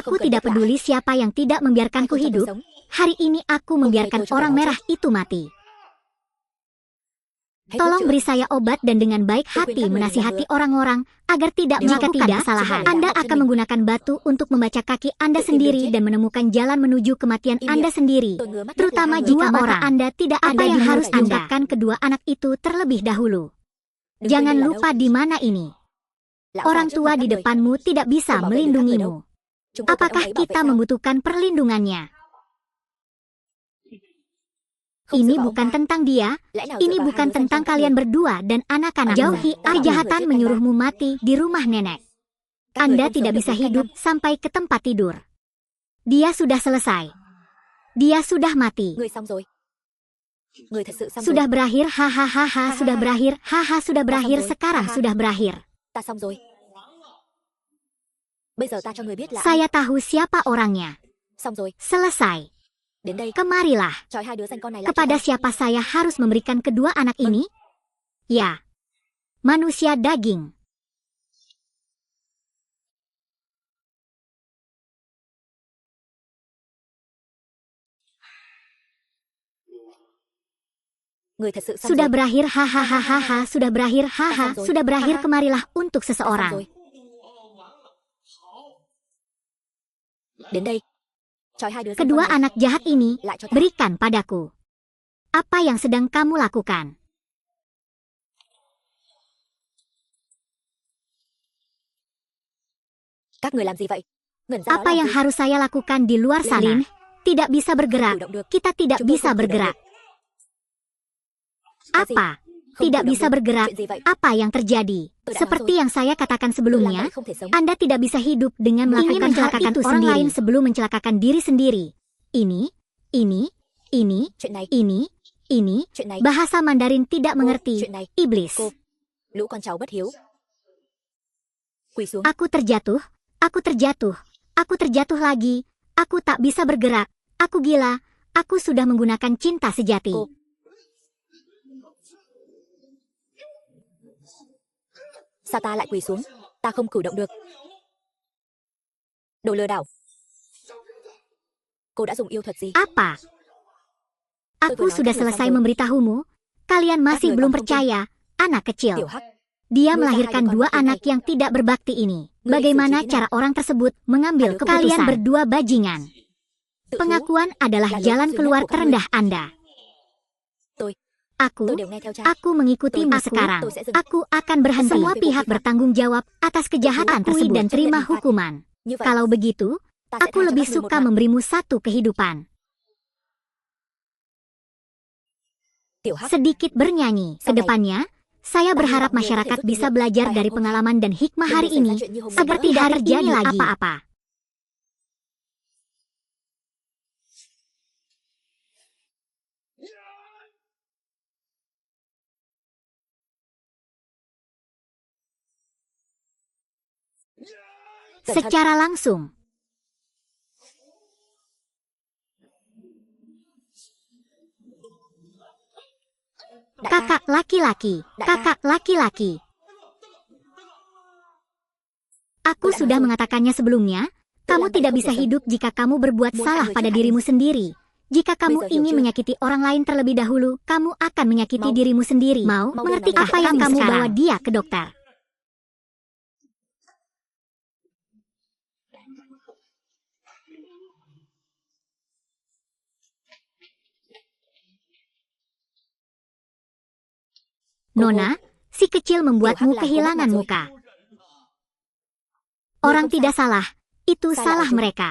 Aku tidak peduli siapa yang tidak membiarkanku hidup. Hari ini aku membiarkan orang merah itu mati. Tolong beri saya obat dan dengan baik hati menasihati orang-orang agar tidak melakukan kesalahan. Anda akan menggunakan batu untuk membaca kaki Anda sendiri dan menemukan jalan menuju kematian Anda sendiri. Terutama jika mata Anda tidak ada yang harus angkatkan kedua anak itu terlebih dahulu. Jangan lupa di mana ini. Orang tua di depanmu tidak bisa melindungimu. Apakah kita membutuhkan perlindungannya? Ini bukan tentang dia, ini bukan tentang kalian berdua dan anak-anak. Jauhi kejahatan menyuruhmu mati di rumah nenek. Anda tidak bisa hidup sampai ke tempat tidur. Dia sudah selesai. Dia sudah mati. Sudah berakhir, hahaha, sudah berakhir, haha, sudah berakhir, sekarang sudah berakhir. Saya tahu siapa orangnya. Selesai. Kemarilah. Kepada siapa saya harus memberikan kedua anak ini? Ya, manusia daging. Sudah berakhir, hahaha, sudah berakhir, haha, sudah berakhir, kemarilah untuk seseorang. Đến đây. Trói hai đứa giam Kedua con này anak jahat ini lại cho ta. berikan padaku. Apa yang sedang kamu lakukan? Các người làm gì vậy? Ngẩn ra đó Apa làm yang gì? harus saya lakukan di luar sana? Tidak bisa bergerak. Cử động được. Kita tidak Chúng tôi bisa không cử động bergerak. được. Cái gì? Apa? Không Tidak cử động bisa được. bergerak. Chuyện gì vậy? Apa yang terjadi? Tôi đã nói Seperti rồi. yang saya katakan Tôi làm sebelumnya, vậy không thể sống. Anda tidak bisa hidup dengan Ingin melakukan mencelakakan itu orang sendiri. lain sebelum mencelakakan diri sendiri. Ini, Chuyện này, ini, chuyện này. bahasa Mandarin tidak mengerti. Chuyện này. Iblis. Cô. Lũ con cháu bất hiếu. Quỳ xuống. Aku terjatuh, aku terjatuh lagi, aku tak bisa bergerak, aku gila, aku sudah menggunakan cinta sejati. Cô. Sao ta lại quỳ xuống? Ta không cử động được. Đồ lừa đảo. Cô đã dùng yêu thuật gì? Apa? Aku nói sudah các người selesai xong rồi. memberitahumu. Kalian masih người belum còn không tin. percaya, anak kecil. Tiểu Hắc. Dia Nuôi ra melahirkan hai đứa dua con bất anak hiếu yang tidak berbakti ini. Người Bagaimana xử trí thế cara orang tersebut mengambil Hai đứa keputusan? Kalian keputusan. berdua bajingan. Tự thú. Pengakuan adalah Là lối jalan duy nhất keluar của các terendah Anda. Tôi Aku đều nghe theo cha. Aku mengikutimu Tôi sekarang. sẽ dừng. Aku akan berhenti. Semua Tapi pihak bukan. bertanggung jawab atas kejahatan Akui tersebut dan dan terima chấp nhận hukuman. Như vậy, Kalau begitu, ta sẽ aku tha cho lebih các người một suka mạng. memberimu satu kehidupan. Tiểu Hắc. Sedikit bernyanyi. Sau này, Kedepannya, saya ta berharap hy vọng người có thể masyarakat rút bisa kinh nghiệm belajar bài dari học hôm nay. pengalaman dan hikmah Đừng hari để xảy ra ini chuyện như hôm nay agar nữa. tidak Hari terjadi ini lagi apa-apa. Cẩn thận. Secara langsung. Đại ca, Kakak laki-laki, Đại ca. kakak laki-laki. Aku Tôi đã sudah nói rồi. mengatakannya sebelumnya, Tôi kamu làm vậy tidak không bisa thể sống. hidup jika kamu berbuat Muốn salah hại người pada trước hại dirimu mình. sendiri. Jika kamu giờ hiểu ingin chưa? menyakiti orang lain terlebih dahulu, kamu akan menyakiti Mau. dirimu sendiri. Mau Mengerti dia apa nak yang kami kamu sekarang. bawa dia ke dokter? Nona, si kecil membuatmu Tiểu Hắc kehilangan làm cô mất muka. mặt Orang không tidak salah, itu Salah salah Arjun. mereka.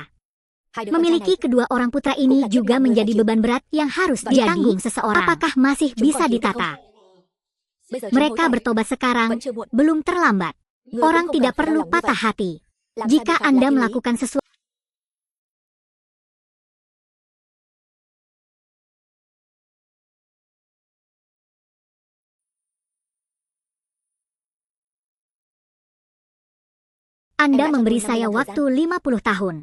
Hai đứa con trai Memiliki này kedua orang putra ini Cũng là juga trách nhiệm menjadi người phải beban berat yang harus Vậy ditanggung seseorang. Apakah masih Chúng bisa còn cứu được ditata? Bây giờ chúng hối Mereka cải. bertobat sekarang, Vẫn chưa muộn. belum terlambat. Người Orang cũng không tidak cần phải đau perlu lòng như vậy. patah hati. Làm sai Jika bị phạt Anda là phi lý. melakukan sesuatu Anda Em đã cho memberi tôi saya 55 waktu 50 tahun.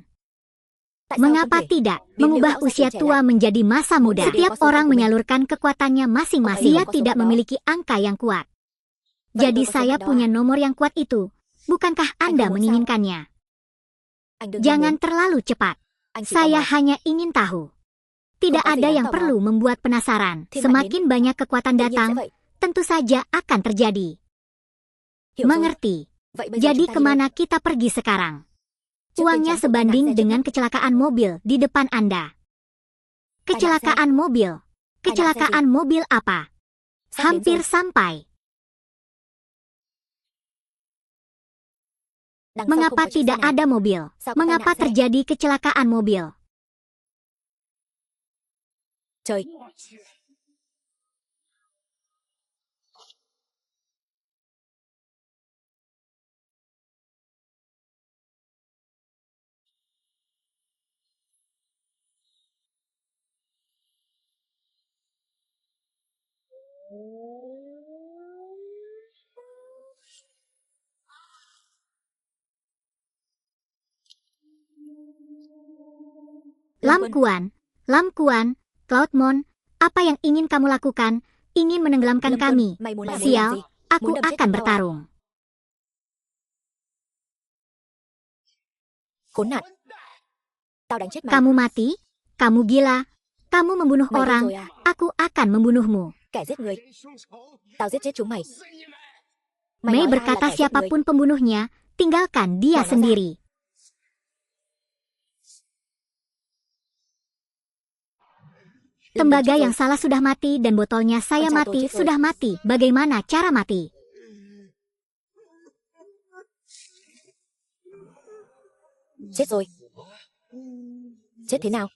Tại sao Mengapa không thể tidak biến mengubah liễu lão usia già trẻ tua lại? menjadi masa muda? Dia Setiap có số orang phận của mình. menyalurkan kekuatannya masing-masing. Ông ấy Dia không có tidak số phận đó. memiliki angka yang kuat. Vậy Jadi tôi có số saya phận đó punya à? nomor yang kuat itu. Bukankah Anh Anda không muốn sao? menginginkannya? Anh đương nhiên Jangan muốn. terlalu cepat. Anh chỉ tò Saya mò. hanya ingin tahu. Tidak Không có gì ada đáng yang tò mò. perlu membuat penasaran. Thiên Semakin banyak kekuatan Tự nhiên sẽ datang, vậy. tentu saja akan terjadi. Hiểu rồi. Mengerti? Vậy bây giờ Jadi chúng ta đi đâu? kemana kita pergi sekarang? Trước tiên Uangnya tránh vụ tai nạn sebanding xe trước dengan mắt. kecelakaan mobil di depan Anda. Kecelakaan mobil. Kecelakaan mobil apa? Sắp đến Hampir rồi. sampai. Đằng sau không Mengapa có chiếc xe tidak nào. ada mobil? Sao có tai Mengapa nạn xe? terjadi kecelakaan mobil? Trời. Lam Kuan, Lam Kuan, Cloudmon, apa yang ingin kamu lakukan? Ingin menenggelamkan Lâm Quân, kami. mày muốn làm Sial, gì? aku Muốn đâm chết akan chúng tao à? bertarung. Khốn nạn. Tao đánh chết mày. Kamu mati, kamu gila, kamu membunuh Mày điên orang, rồi à? aku akan membunuhmu. Kẻ giết người. Tao giết chết chúng mày. Mày Mei nói ai là berkata kẻ giết người? siapapun pembunuhnya, tinggalkan dia Bỏ nó ra. sendiri. Tembaga yang salah sudah mati dan botolnya saya mati sudah mati. Bagaimana cara mati? Chết rồi. Chết thế nào?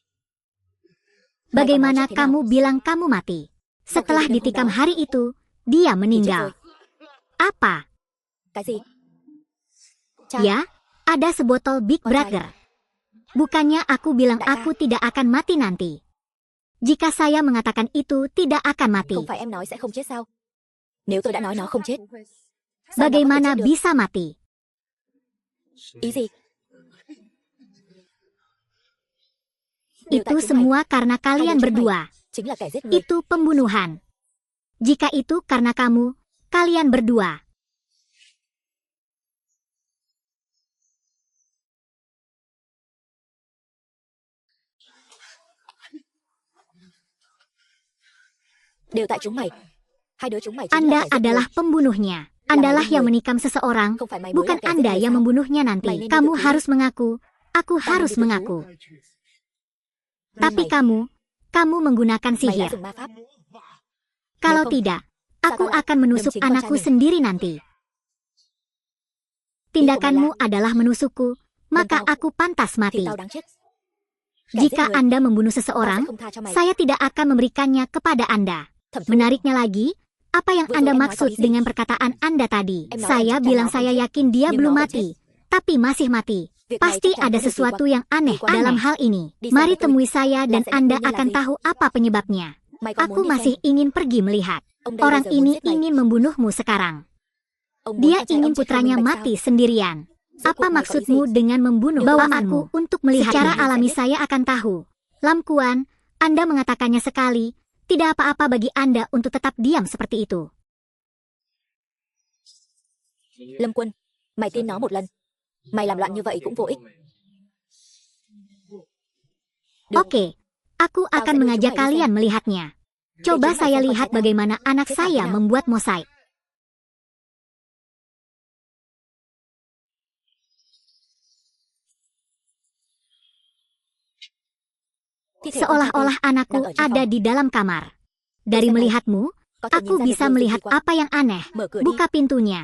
Bagaimana kamu bilang kamu mati? Setelah ditikam hari itu, dia meninggal. Apa? Cái gì? Ya, ada sebotol Big Brother. Bukannya aku bilang aku tidak akan mati nanti. Jika saya mengatakan itu tidak akan mati. Không phải em nói sẽ không chết sao? Nếu tôi đã nói nó không chết, Bagaimana bisa mati? ý gì? Itu semua karena kalian berdua. Chính là kẻ giết người. Itu pembunuhan. Jika itu karena kamu, kalian berdua. Đều tại chúng mày. Hai đứa chúng mày chính Anda là kẻ giết adalah người. pembunuhnya. Andalah yang menikam seseorang. Không phải mày mới Bukan là kẻ giết Anda người yang sao? membunuhnya Mày nanti. nên đi Kamu tự thú. harus mengaku. Aku harus mengaku. Tapi kamu menggunakan Mày đã sihir. dùng ma pháp. Kalau không, tidak, aku sao tao akan menusuk đâm chính con anakku trai mình? sendiri nanti. Tindakanmu adalah menusukku, maka tao- aku pantas Thì mati. tao đáng chết. Kẻ giết Jika người, Anda membunuh tao sẽ seseorang, không tha cho mày. saya tidak akan memberikannya kepada Anda. Thẩm Thu, Menariknya lagi, apa yang Vừa Anda rồi em nói maksud có ý gì? dengan perkataan Anda tadi? Em nói Saya em chắc bilang chắn nó saya không chết. yakin dia Nhưng belum nó vẫn mati, tapi masih mati. việc này Pasti chắc chắn ada có điều gì sesuatu quá- yang aneh quá dalam aneh. hal ini. Đi xem Mari với tôi. temui saya dan sẽ biết Anda nguyên nhân là akan gì. tahu apa penyebabnya. Mày có Aku muốn đi masih xem? ingin pergi melihat. Ông đây Orang bây giờ muốn ini giết mày. ingin membunuhmu sekarang. Ông muốn Dia con trai ingin ông chết không putranya minh bạch mati sao? sendirian. Rốt Apa cuộc mày có ý maksudmu gì? dengan membunuh? Đưa Bawa tôi aku nhìn. untuk melihatnya. Secara Secara alami alami saya akan tahu. Lam Kuan, Anda mengatakannya sekali. Tidak apa-apa bagi Anda untuk tetap diam seperti itu. Lâm Quân, mày tin nó một lần. Mày làm loạn như vậy cũng vô ích. Được. Oke, aku Tao akan sẽ đưa mengajak chúng mày đi kalian xem. melihatnya. Để Coba chúng mày saya xem con lihat trai tao. bagaimana anak Thế nào, saya thế nào? membuat mosaik. Thi thể con trai Seolah-olah tôi anakku đang ở trong ada phòng. di dalam kamar. Dari xem này. melihatmu, Có thể aku nhìn ra được bisa điều gì melihat qua. apa yang aneh. Mở cửa đi. Buka pintunya.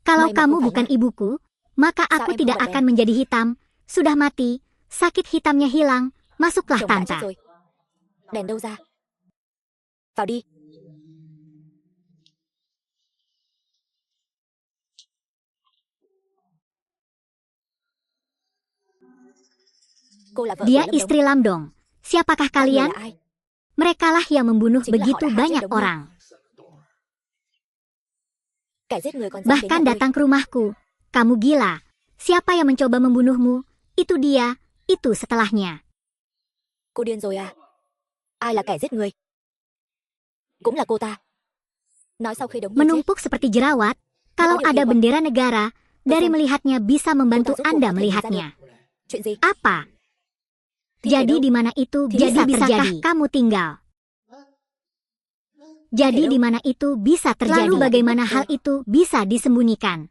Kalau May mà kamu không phải bukan ma. ibuku, maka Sao aku em tidak không bật akan menjadi hitam. Sudah mati, sakit hitamnya hilang. Masuklah Chồng đã chết Tanta. rồi. Đèn đâu ra? Vào đi. Cô là vợ Dia của Lâm Đống. istri Lamdong. Siapakah Các người kalian? là ai? Merekalah yang membunuh Chính là họ begitu đã hại chết banyak Đống Nhi. orang. Kẻ giết người còn dám đến Bahkan nhà tôi. datang ke rumahku. Kamu gila. Siapa yang mencoba membunuhmu? Itu dia, itu setelahnya. Cô điên rồi à? Ai là kẻ giết người? Cũng là cô ta. Nói sau khi Đống Nhi chết, Menumpuk seperti jerawat. Kalau điều ada gì bendera negara, dari xem. melihatnya bisa membantu Cô ta rốt cuộc Anda có thể nhìn ra melihatnya. chuyện gì? Apa? Thi thể Jadi đâu? di mana itu Thì bisa bisa terjadi? Kamu tinggal. Jadi đâu? di mana itu bisa terjadi? Lalu bagaimana hal itu bisa disembunyikan?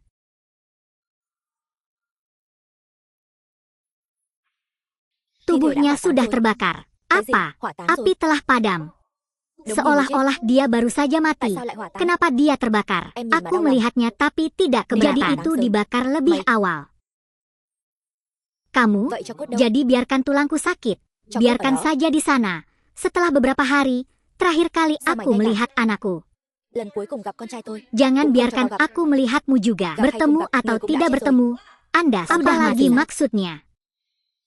Tubuhnya sudah terbakar. Cái gì? Apa? Hỏa táng Api rồi. telah padam. Đống Nhi mới chết. Seolah-olah dia baru saja Tại mati. sao lại hỏa táng? Kenapa dia terbakar? Em nhìn mà Aku đau lòng. melihatnya tapi tidak Jadi keberatan. Itu dibakar lebih Mày- awal. Kamu, Vậy cho cốt đâu? jadi biarkan tulangku sakit. Cho cốt ở Biarkan đó. saja di sana. Setelah beberapa hari, terakhir kali Sao mày aku nhanh melihat anakku. Lần cuối cùng gặp con trai tôi. Jangan Cũng không biarkan cho tao gặp. aku melihatmu juga. Gặp hay Bertemu không gặp, atau người cũng đã tidak chết rồi. bertemu, Anda sudah lagi lagi là- maksudnya.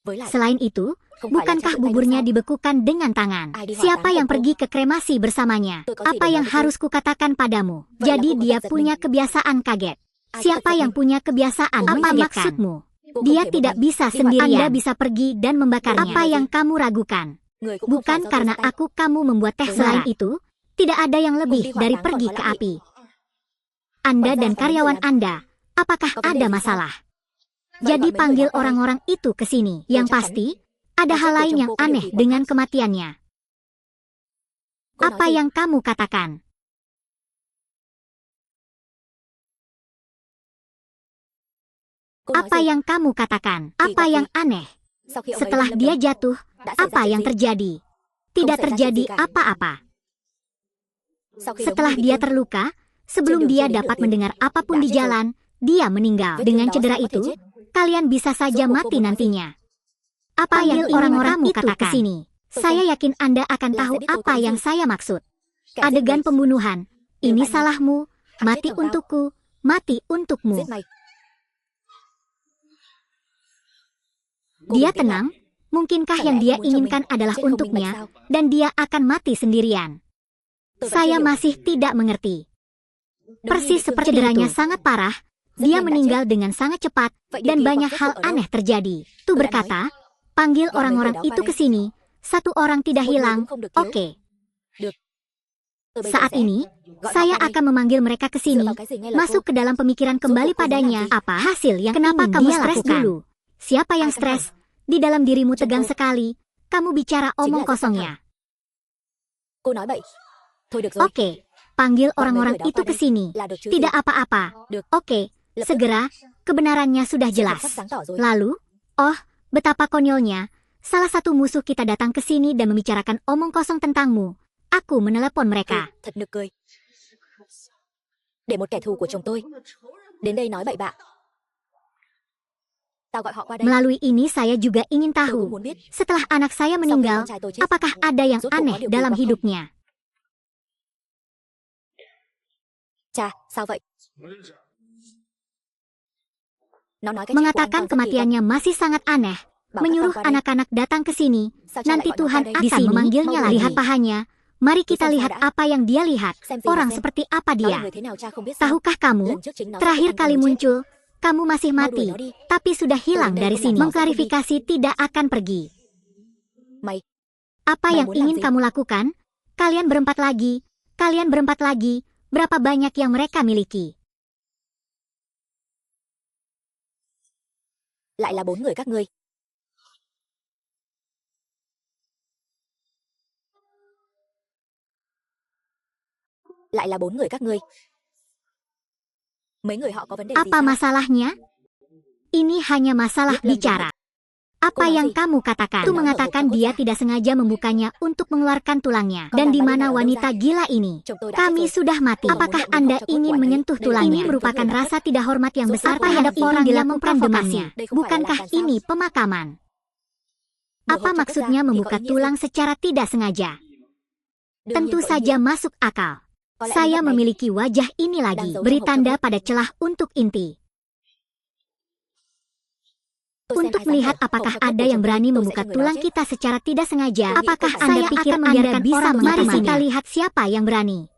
Với lại, Selain itu, không phải là bukankah cha tự tay buburnya sao? dibekukan dengan tangan? Ai đi hỏa Siapa táng yang cùng cô? pergi ke kremasi bersamanya? Tôi có gì Apa để yang nói với harus kukatakan padamu? Vậy là Jadi cô có dia tật giật punya mình. kebiasaan kaget. Ai có Siapa tật giật yang mình? punya kebiasaan Cô apa mengagetkan. maksudmu? Cô không Dia thể một tidak mình bisa đi hỏa sendirian. táng. Anda bisa pergi dan membakarnya. Ini Apa lagi. yang kamu ragukan? Người cũng không phải Bukan do tôi karena ra tay. aku kamu membuat teh Với selain lại, itu, tidak ada yang đi lebih hỏa dari táng pergi còn ke có api. Anda Ngoài ra dan còn những karyawan người làm. Anda, apakah Có vấn đề ada gì sao? masalah? Vậy Jadi gọi mấy người panggil đó qua đây. orang-orang itu ke sini. Yang chắc chắn pasti, ada cái hal chết của lain chồng yang cô có điều aneh gì quá dengan khác. kematiannya. Cô nói Apa gì? yang kamu katakan? Apa yang kamu katakan? Apa yang aneh? Setelah dia jatuh, apa yang terjadi? Tidak terjadi apa-apa. Setelah dia terluka, sebelum dia dapat mendengar apapun di jalan, dia meninggal. Dengan cedera itu, kalian bisa saja mati nantinya. Apa yang orang-orang itu katakan? Kesini. Saya yakin Anda akan tahu apa yang saya maksud. Adegan pembunuhan. Ini salahmu. Mati untukku. Mati untukmu. Dia tenang. Mungkinkah yang dia inginkan adalah untuknya, dan dia akan mati sendirian? Saya masih tidak mengerti. Persis seperti cederanya sangat parah, dia meninggal dengan sangat cepat, dan banyak hal aneh terjadi. Tu berkata, panggil orang-orang itu ke sini. Satu orang tidak hilang. Oke. Saat ini, saya akan memanggil mereka ke sini, masuk ke dalam pemikiran kembali padanya. Apa hasil yang kenapa kamu stres dulu? Siapa yang stres? Di dalam dirimu tegang sekali. Kamu bicara omong kosongnya. Oke, panggil orang-orang itu ke sini. Tidak apa-apa. Oke, segera, kebenarannya sudah jelas. Lalu, oh, betapa konyolnya. Salah satu musuh kita datang ke sini dan membicarakan omong kosong tentangmu. Aku menelepon mereka. Thật nực cười. Để một kẻ thù của chồng tôi đến đây nói bậy bạ. Tao gọi họ qua đây. Melalui ini saya juga ingin Tôi cũng tahu, muốn biết setelah anak saya meninggal, apakah ada yang aneh dalam hidupnya? Cha, sao vậy? Nó nói cái chết của anh Mengatakan còn rất kỳ kematiannya masih sangat aneh. Menyuruh anak-anak datang ke sini. Nanti Tuhan akan memanggilnya lagi. Lihat pahanya. Mari kita lihat apa yang dia lihat. Orang seperti apa dia. Tahukah kamu, terakhir kali muncul, kamu masih mati, tapi sudah hilang dari sini. Mengklarifikasi tidak akan pergi. Apa yang ingin kamu lakukan? Kalian berempat lagi. Kalian berempat lagi. Berapa banyak yang mereka miliki? Lại là 4 người các ngươi. Lại là 4 người các ngươi. Mấy người họ có vấn đề gì Apa sao? masalahnya? Ini hanya masalah bicara. Apa yang kamu katakan? Itu mengatakan dia tidak sengaja membukanya untuk mengeluarkan tulangnya. Dan di mana wanita gila ini? Kami sudah mati. Apakah Anda ingin menyentuh tulangnya? Ini merupakan rasa tidak hormat yang besar terhadap orang yang memprovokasinya. Bukankah ini pemakaman? Apa maksudnya membuka tulang secara tidak sengaja? Tentu saja masuk akal. Saya memiliki wajah ini lagi. Beri tanda pada celah untuk inti. Untuk melihat apakah ada yang berani membuka tulang kita secara tidak sengaja. Apakah Anda pikir Anda bisa mari kita lihat siapa yang berani.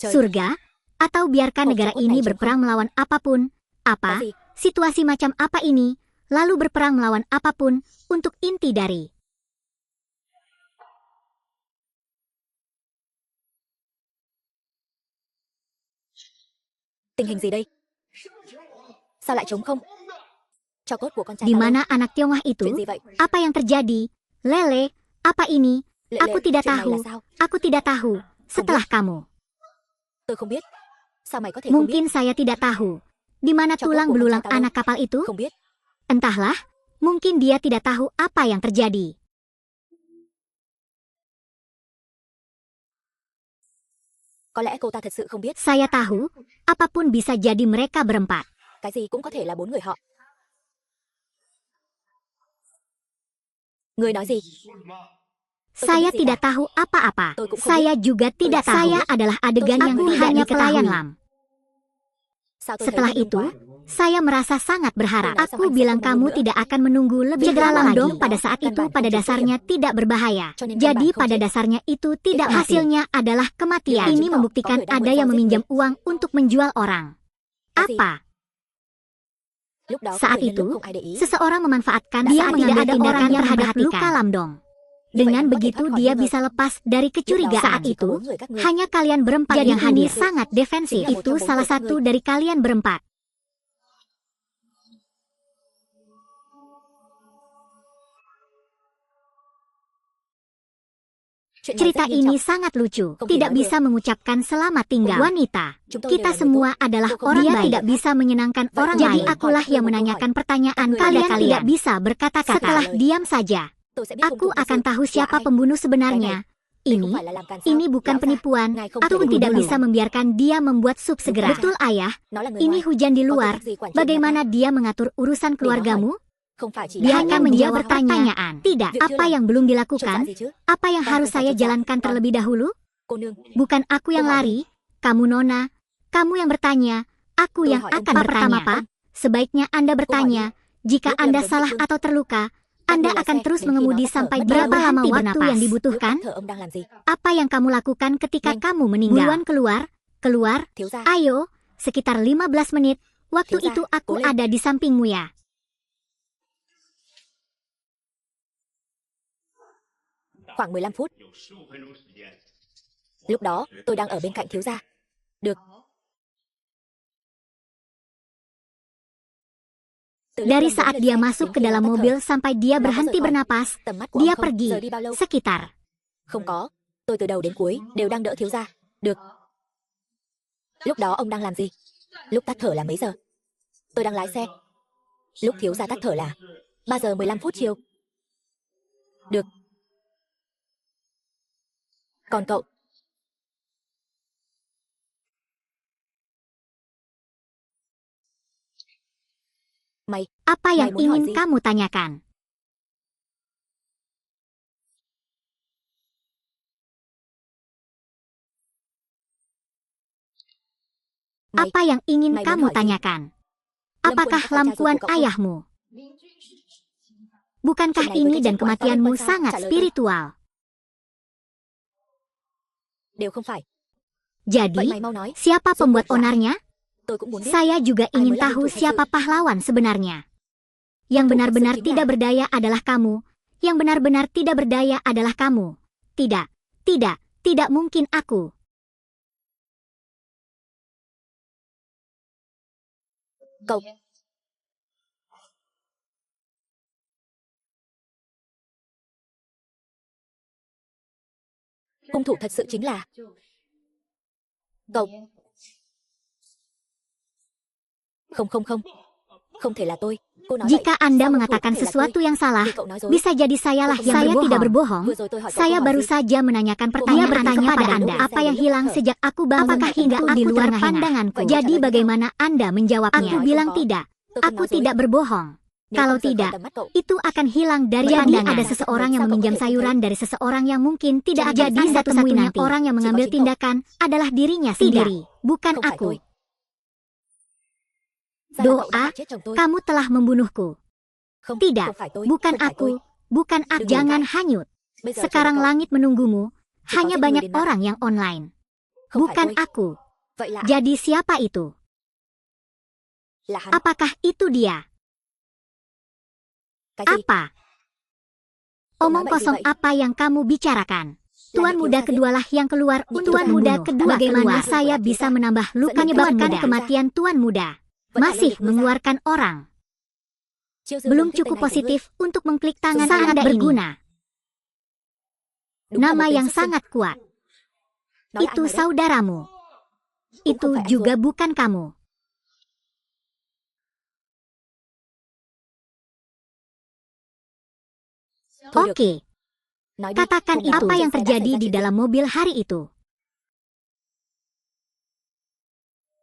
Surga, atau biarkan negara ini berperang melawan apapun, apa, situasi macam apa ini, lalu berperang melawan apapun, untuk inti dari. Tình hình gì đây? Sao lại trống không? Cho cốt của con trai Di tao đâu? mana anak Tionghoa itu? Chuyện gì vậy? Apa yang terjadi? Lele, apa ini? Lệ, Aku tidak chuyện này là tahu. sao? Aku tidak tahu. Setelah kamu. Tôi không biết. Sao mày có thể không biết? Mungkin saya tidak tahu. Di mana tulang belulang anak kapal itu? Không biết. Entahlah. Mungkin dia tidak tahu apa yang terjadi. Có lẽ cô ta thật sự không biết. Saya tahu, apapun bisa jadi mereka berempat. Cái gì cũng có thể là 4 người họ. Người nói gì? Saya tidak tahu apa-apa. Saya juga tidak tahu. Saya adalah adegan yang hanya pelayan Lam. Sao tôi Setelah thấy itu, quá? saya merasa sangat berharap. Aku bilang kamu tidak akan menunggu lebih lama lagi. Pada saat itu pada dasarnya tidak berbahaya. Jadi pada dasarnya itu tidak hasilnya adalah kematian. Ini membuktikan ada yang meminjam uang untuk menjual orang. Apa? Saat itu, seseorang memanfaatkan dia mengambil tindakan terhadap luka Lamdong. Dengan begitu dia bisa lepas dari kecurigaan. Saat itu, hanya kalian berempat yang hadir. Sangat defensif. Itu salah satu dari kalian berempat. Cerita ini sangat lucu. Tidak bisa mengucapkan selamat tinggal. Wanita, kita semua adalah orang baik. Dia tidak bisa menyenangkan orang lain. Jadi akulah yang menanyakan pertanyaan pada kalian. Tidak bisa berkata-kata. Setelah diam saja, aku akan tahu siapa pembunuh sebenarnya. Ini bukan penipuan. Aku tidak bisa membiarkan dia membuat sup segera. Betul, Ayah. Ini hujan di luar. Bagaimana dia mengatur urusan keluargamu? Dia hanya menjawab pertanyaan. Tidak, apa yang belum dilakukan? Apa yang harus saya jalankan terlebih dahulu? Bukan aku yang lari, kamu Nona. Kamu yang bertanya, aku yang akan bertanya. Pak, sebaiknya Anda bertanya. Jika Anda salah atau terluka, Anda akan terus mengemudi sampai berapa lama waktu yang dibutuhkan? Apa yang kamu lakukan ketika kamu meninggal? Buruan keluar. Ayo, sekitar 15 menit. Waktu itu aku ada di sampingmu ya. Khoảng 15 phút. Lúc đó, tôi đang ở bên cạnh thiếu gia. Được. Dari saat dia masuk ke dalam mobil sampai dia berhenti bernapas, dia pergi sekitar. Không có, tôi từ đầu đến cuối đều đang đỡ thiếu gia. Được. Lúc đó ông đang làm gì? Lúc tắt thở là mấy giờ? Tôi đang lái xe. Lúc thiếu gia tắt thở là 3 giờ 15 phút chiều. Được. Còn cậu? Apa yang ingin kamu tanyakan? Apa yang ingin kamu tanyakan? Apakah lampuan ayahmu? Bukankah ini dan kematianmu sangat spiritual? Jadi, siapa pembuat onarnya? Saya juga ingin tahu siapa pahlawan sebenarnya. Yang benar-benar tidak berdaya adalah kamu. Yang benar-benar tidak berdaya adalah kamu. Tidak mungkin aku. Cậu. Hung thủ thật sự chính là cậu. Không thể là tôi. Jika Anda mengatakan sesuatu yang salah, bisa jadi sayalah yang tidak berbohong. Saya baru saja menanyakan pertanyaan kepada Anda. Apa yang hilang sejak aku bangun? Apakah hingga aku di luar pandanganku? Jadi bagaimana Anda menjawabnya? Aku bilang tidak. Aku tidak berbohong. Kalau tidak, itu akan hilang dari pandangan. Jadi ada seseorang yang meminjam sayuran dari seseorang yang mungkin tidak akan. Jadi satu-satunya orang yang mengambil tindakan adalah dirinya sendiri, bukan aku. Doa, kamu telah membunuhku. Tidak, bukan aku, bukan aku. Jangan hanyut. Sekarang langit menunggumu, hanya banyak orang yang online. Bukan aku. Jadi siapa itu? Apakah itu dia? Apa? Omong kosong apa yang kamu bicarakan? Tuan muda kedualah yang keluar. Tuan muda kedua, bagaimana saya bisa menambah luka menyebabkan kematian tuan muda? Masih mengeluarkan orang. Belum cukup positif untuk mengklik tangan Anda berguna. Nama yang sangat kuat. Itu saudaramu. Itu juga bukan kamu. Oke. Katakan apa yang terjadi di dalam mobil hari itu.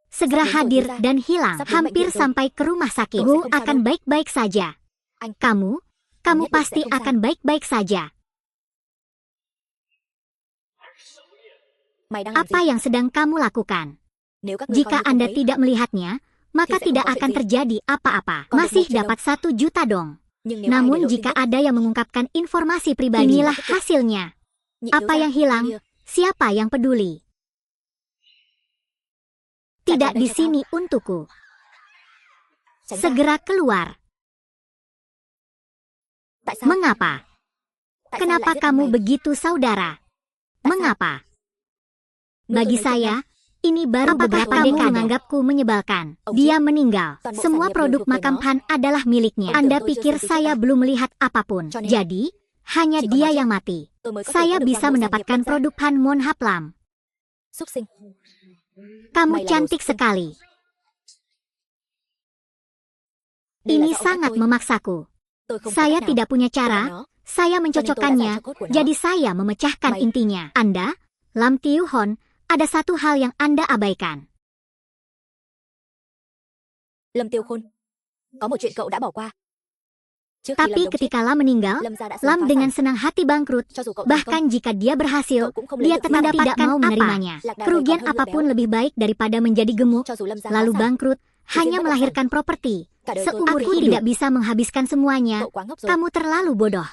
Segera hadir dan hilang, hampir sampai ke rumah sakit. Gue akan baik-baik saja. Kamu pasti akan baik-baik saja. Apa yang sedang kamu lakukan? Jika Anda tidak melihatnya, maka tidak akan terjadi apa-apa. Masih dapat 1 juta dong. Namun jika ada yang mengungkapkan informasi pribadi, inilah hasilnya. Apa yang hilang? Siapa yang peduli? Tidak di sini untukku. Segera keluar. Mengapa? Kenapa kamu begitu, saudara? Mengapa? Bagi saya, ini baru beberapa dekade. Menganggapku menyebalkan. Dia meninggal. Semua produk makam Han adalah miliknya. Anda pikir saya belum melihat apapun. Jadi, hanya dia yang mati. Saya bisa mendapatkan produk Han Mon Hap Lam. Kamu cantik sekali. Ini sangat memaksaku. Saya tidak punya cara. Saya mencocokkannya. Jadi saya memecahkan intinya. Anda, Lam Tiu Hon, ada satu hal yang Anda abaikan. Lâm Tiêu Khôn, có một chuyện cậu đã bỏ qua. Tapi ketika Lam meninggal, Lam dengan senang hati bangkrut. Bahkan jika dia berhasil, dia tetap tidak mau menerimanya. Kerugian apapun lebih baik daripada menjadi gemuk, lalu bangkrut, hanya melahirkan properti. Seumur hidup tidak bisa menghabiskan semuanya. Kamu terlalu bodoh.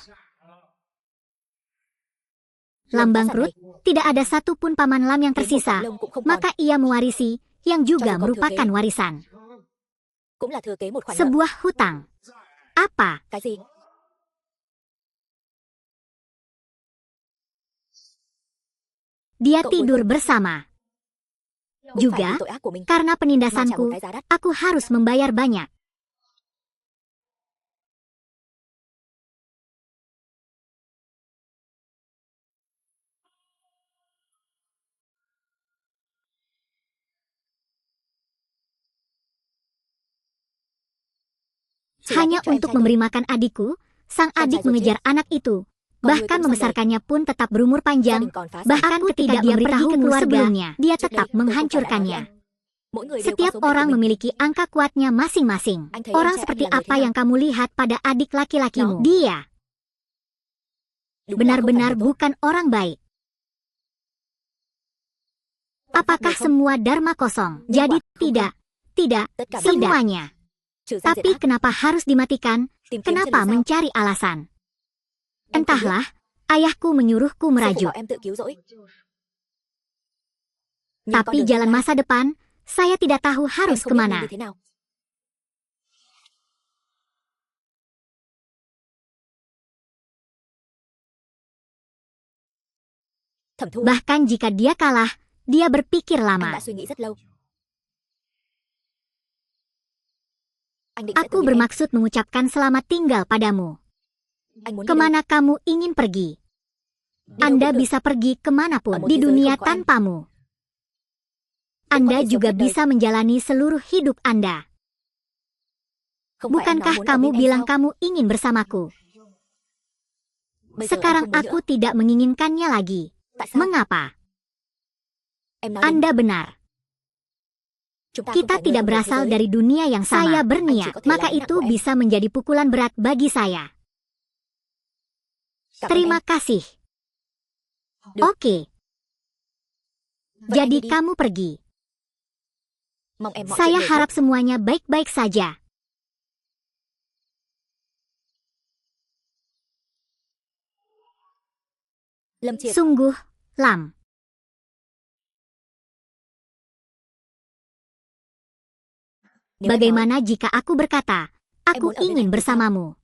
Lam bangkrut, tidak ada satupun paman Lam yang tersisa. Maka ia mewarisi, yang juga merupakan warisan. Sebuah hutang. Apa? Dia tidur bersama. Juga, karena penindasanku, aku harus membayar banyak. Hanya untuk memberi makan adikku, sang adik mengejar anak itu. Bahkan membesarkannya pun tetap berumur panjang. Bahkan ketika dia pergi ke keluarganya, dia tetap menghancurkannya. Setiap orang memiliki angka kuatnya masing-masing. Orang seperti apa yang kamu lihat pada adik laki-lakimu? Dia benar-benar bukan orang baik. Apakah semua dharma kosong? Jadi tidak semuanya. Tapi kenapa harus dimatikan? Kenapa mencari alasan? Entahlah, ayahku menyuruhku merajuk. Tapi jalan masa depan, saya tidak tahu harus kemana. Bahkan jika dia kalah, dia berpikir lama. Aku bermaksud mengucapkan selamat tinggal padamu. Kemana kamu ingin pergi? Anda bisa pergi kemanapun di dunia tanpamu. Anda juga bisa menjalani seluruh hidup Anda. Bukankah kamu bilang kamu ingin bersamaku? Sekarang aku tidak menginginkannya lagi. Mengapa? Anda benar. Kita tidak berasal dari dunia yang sama. Saya berniat, maka itu bisa menjadi pukulan berat bagi saya. Terima kasih. Oke. Jadi kamu pergi. Saya harap semuanya baik-baik saja. Sungguh, Lam. Bagaimana jika aku berkata, aku ingin bersamamu?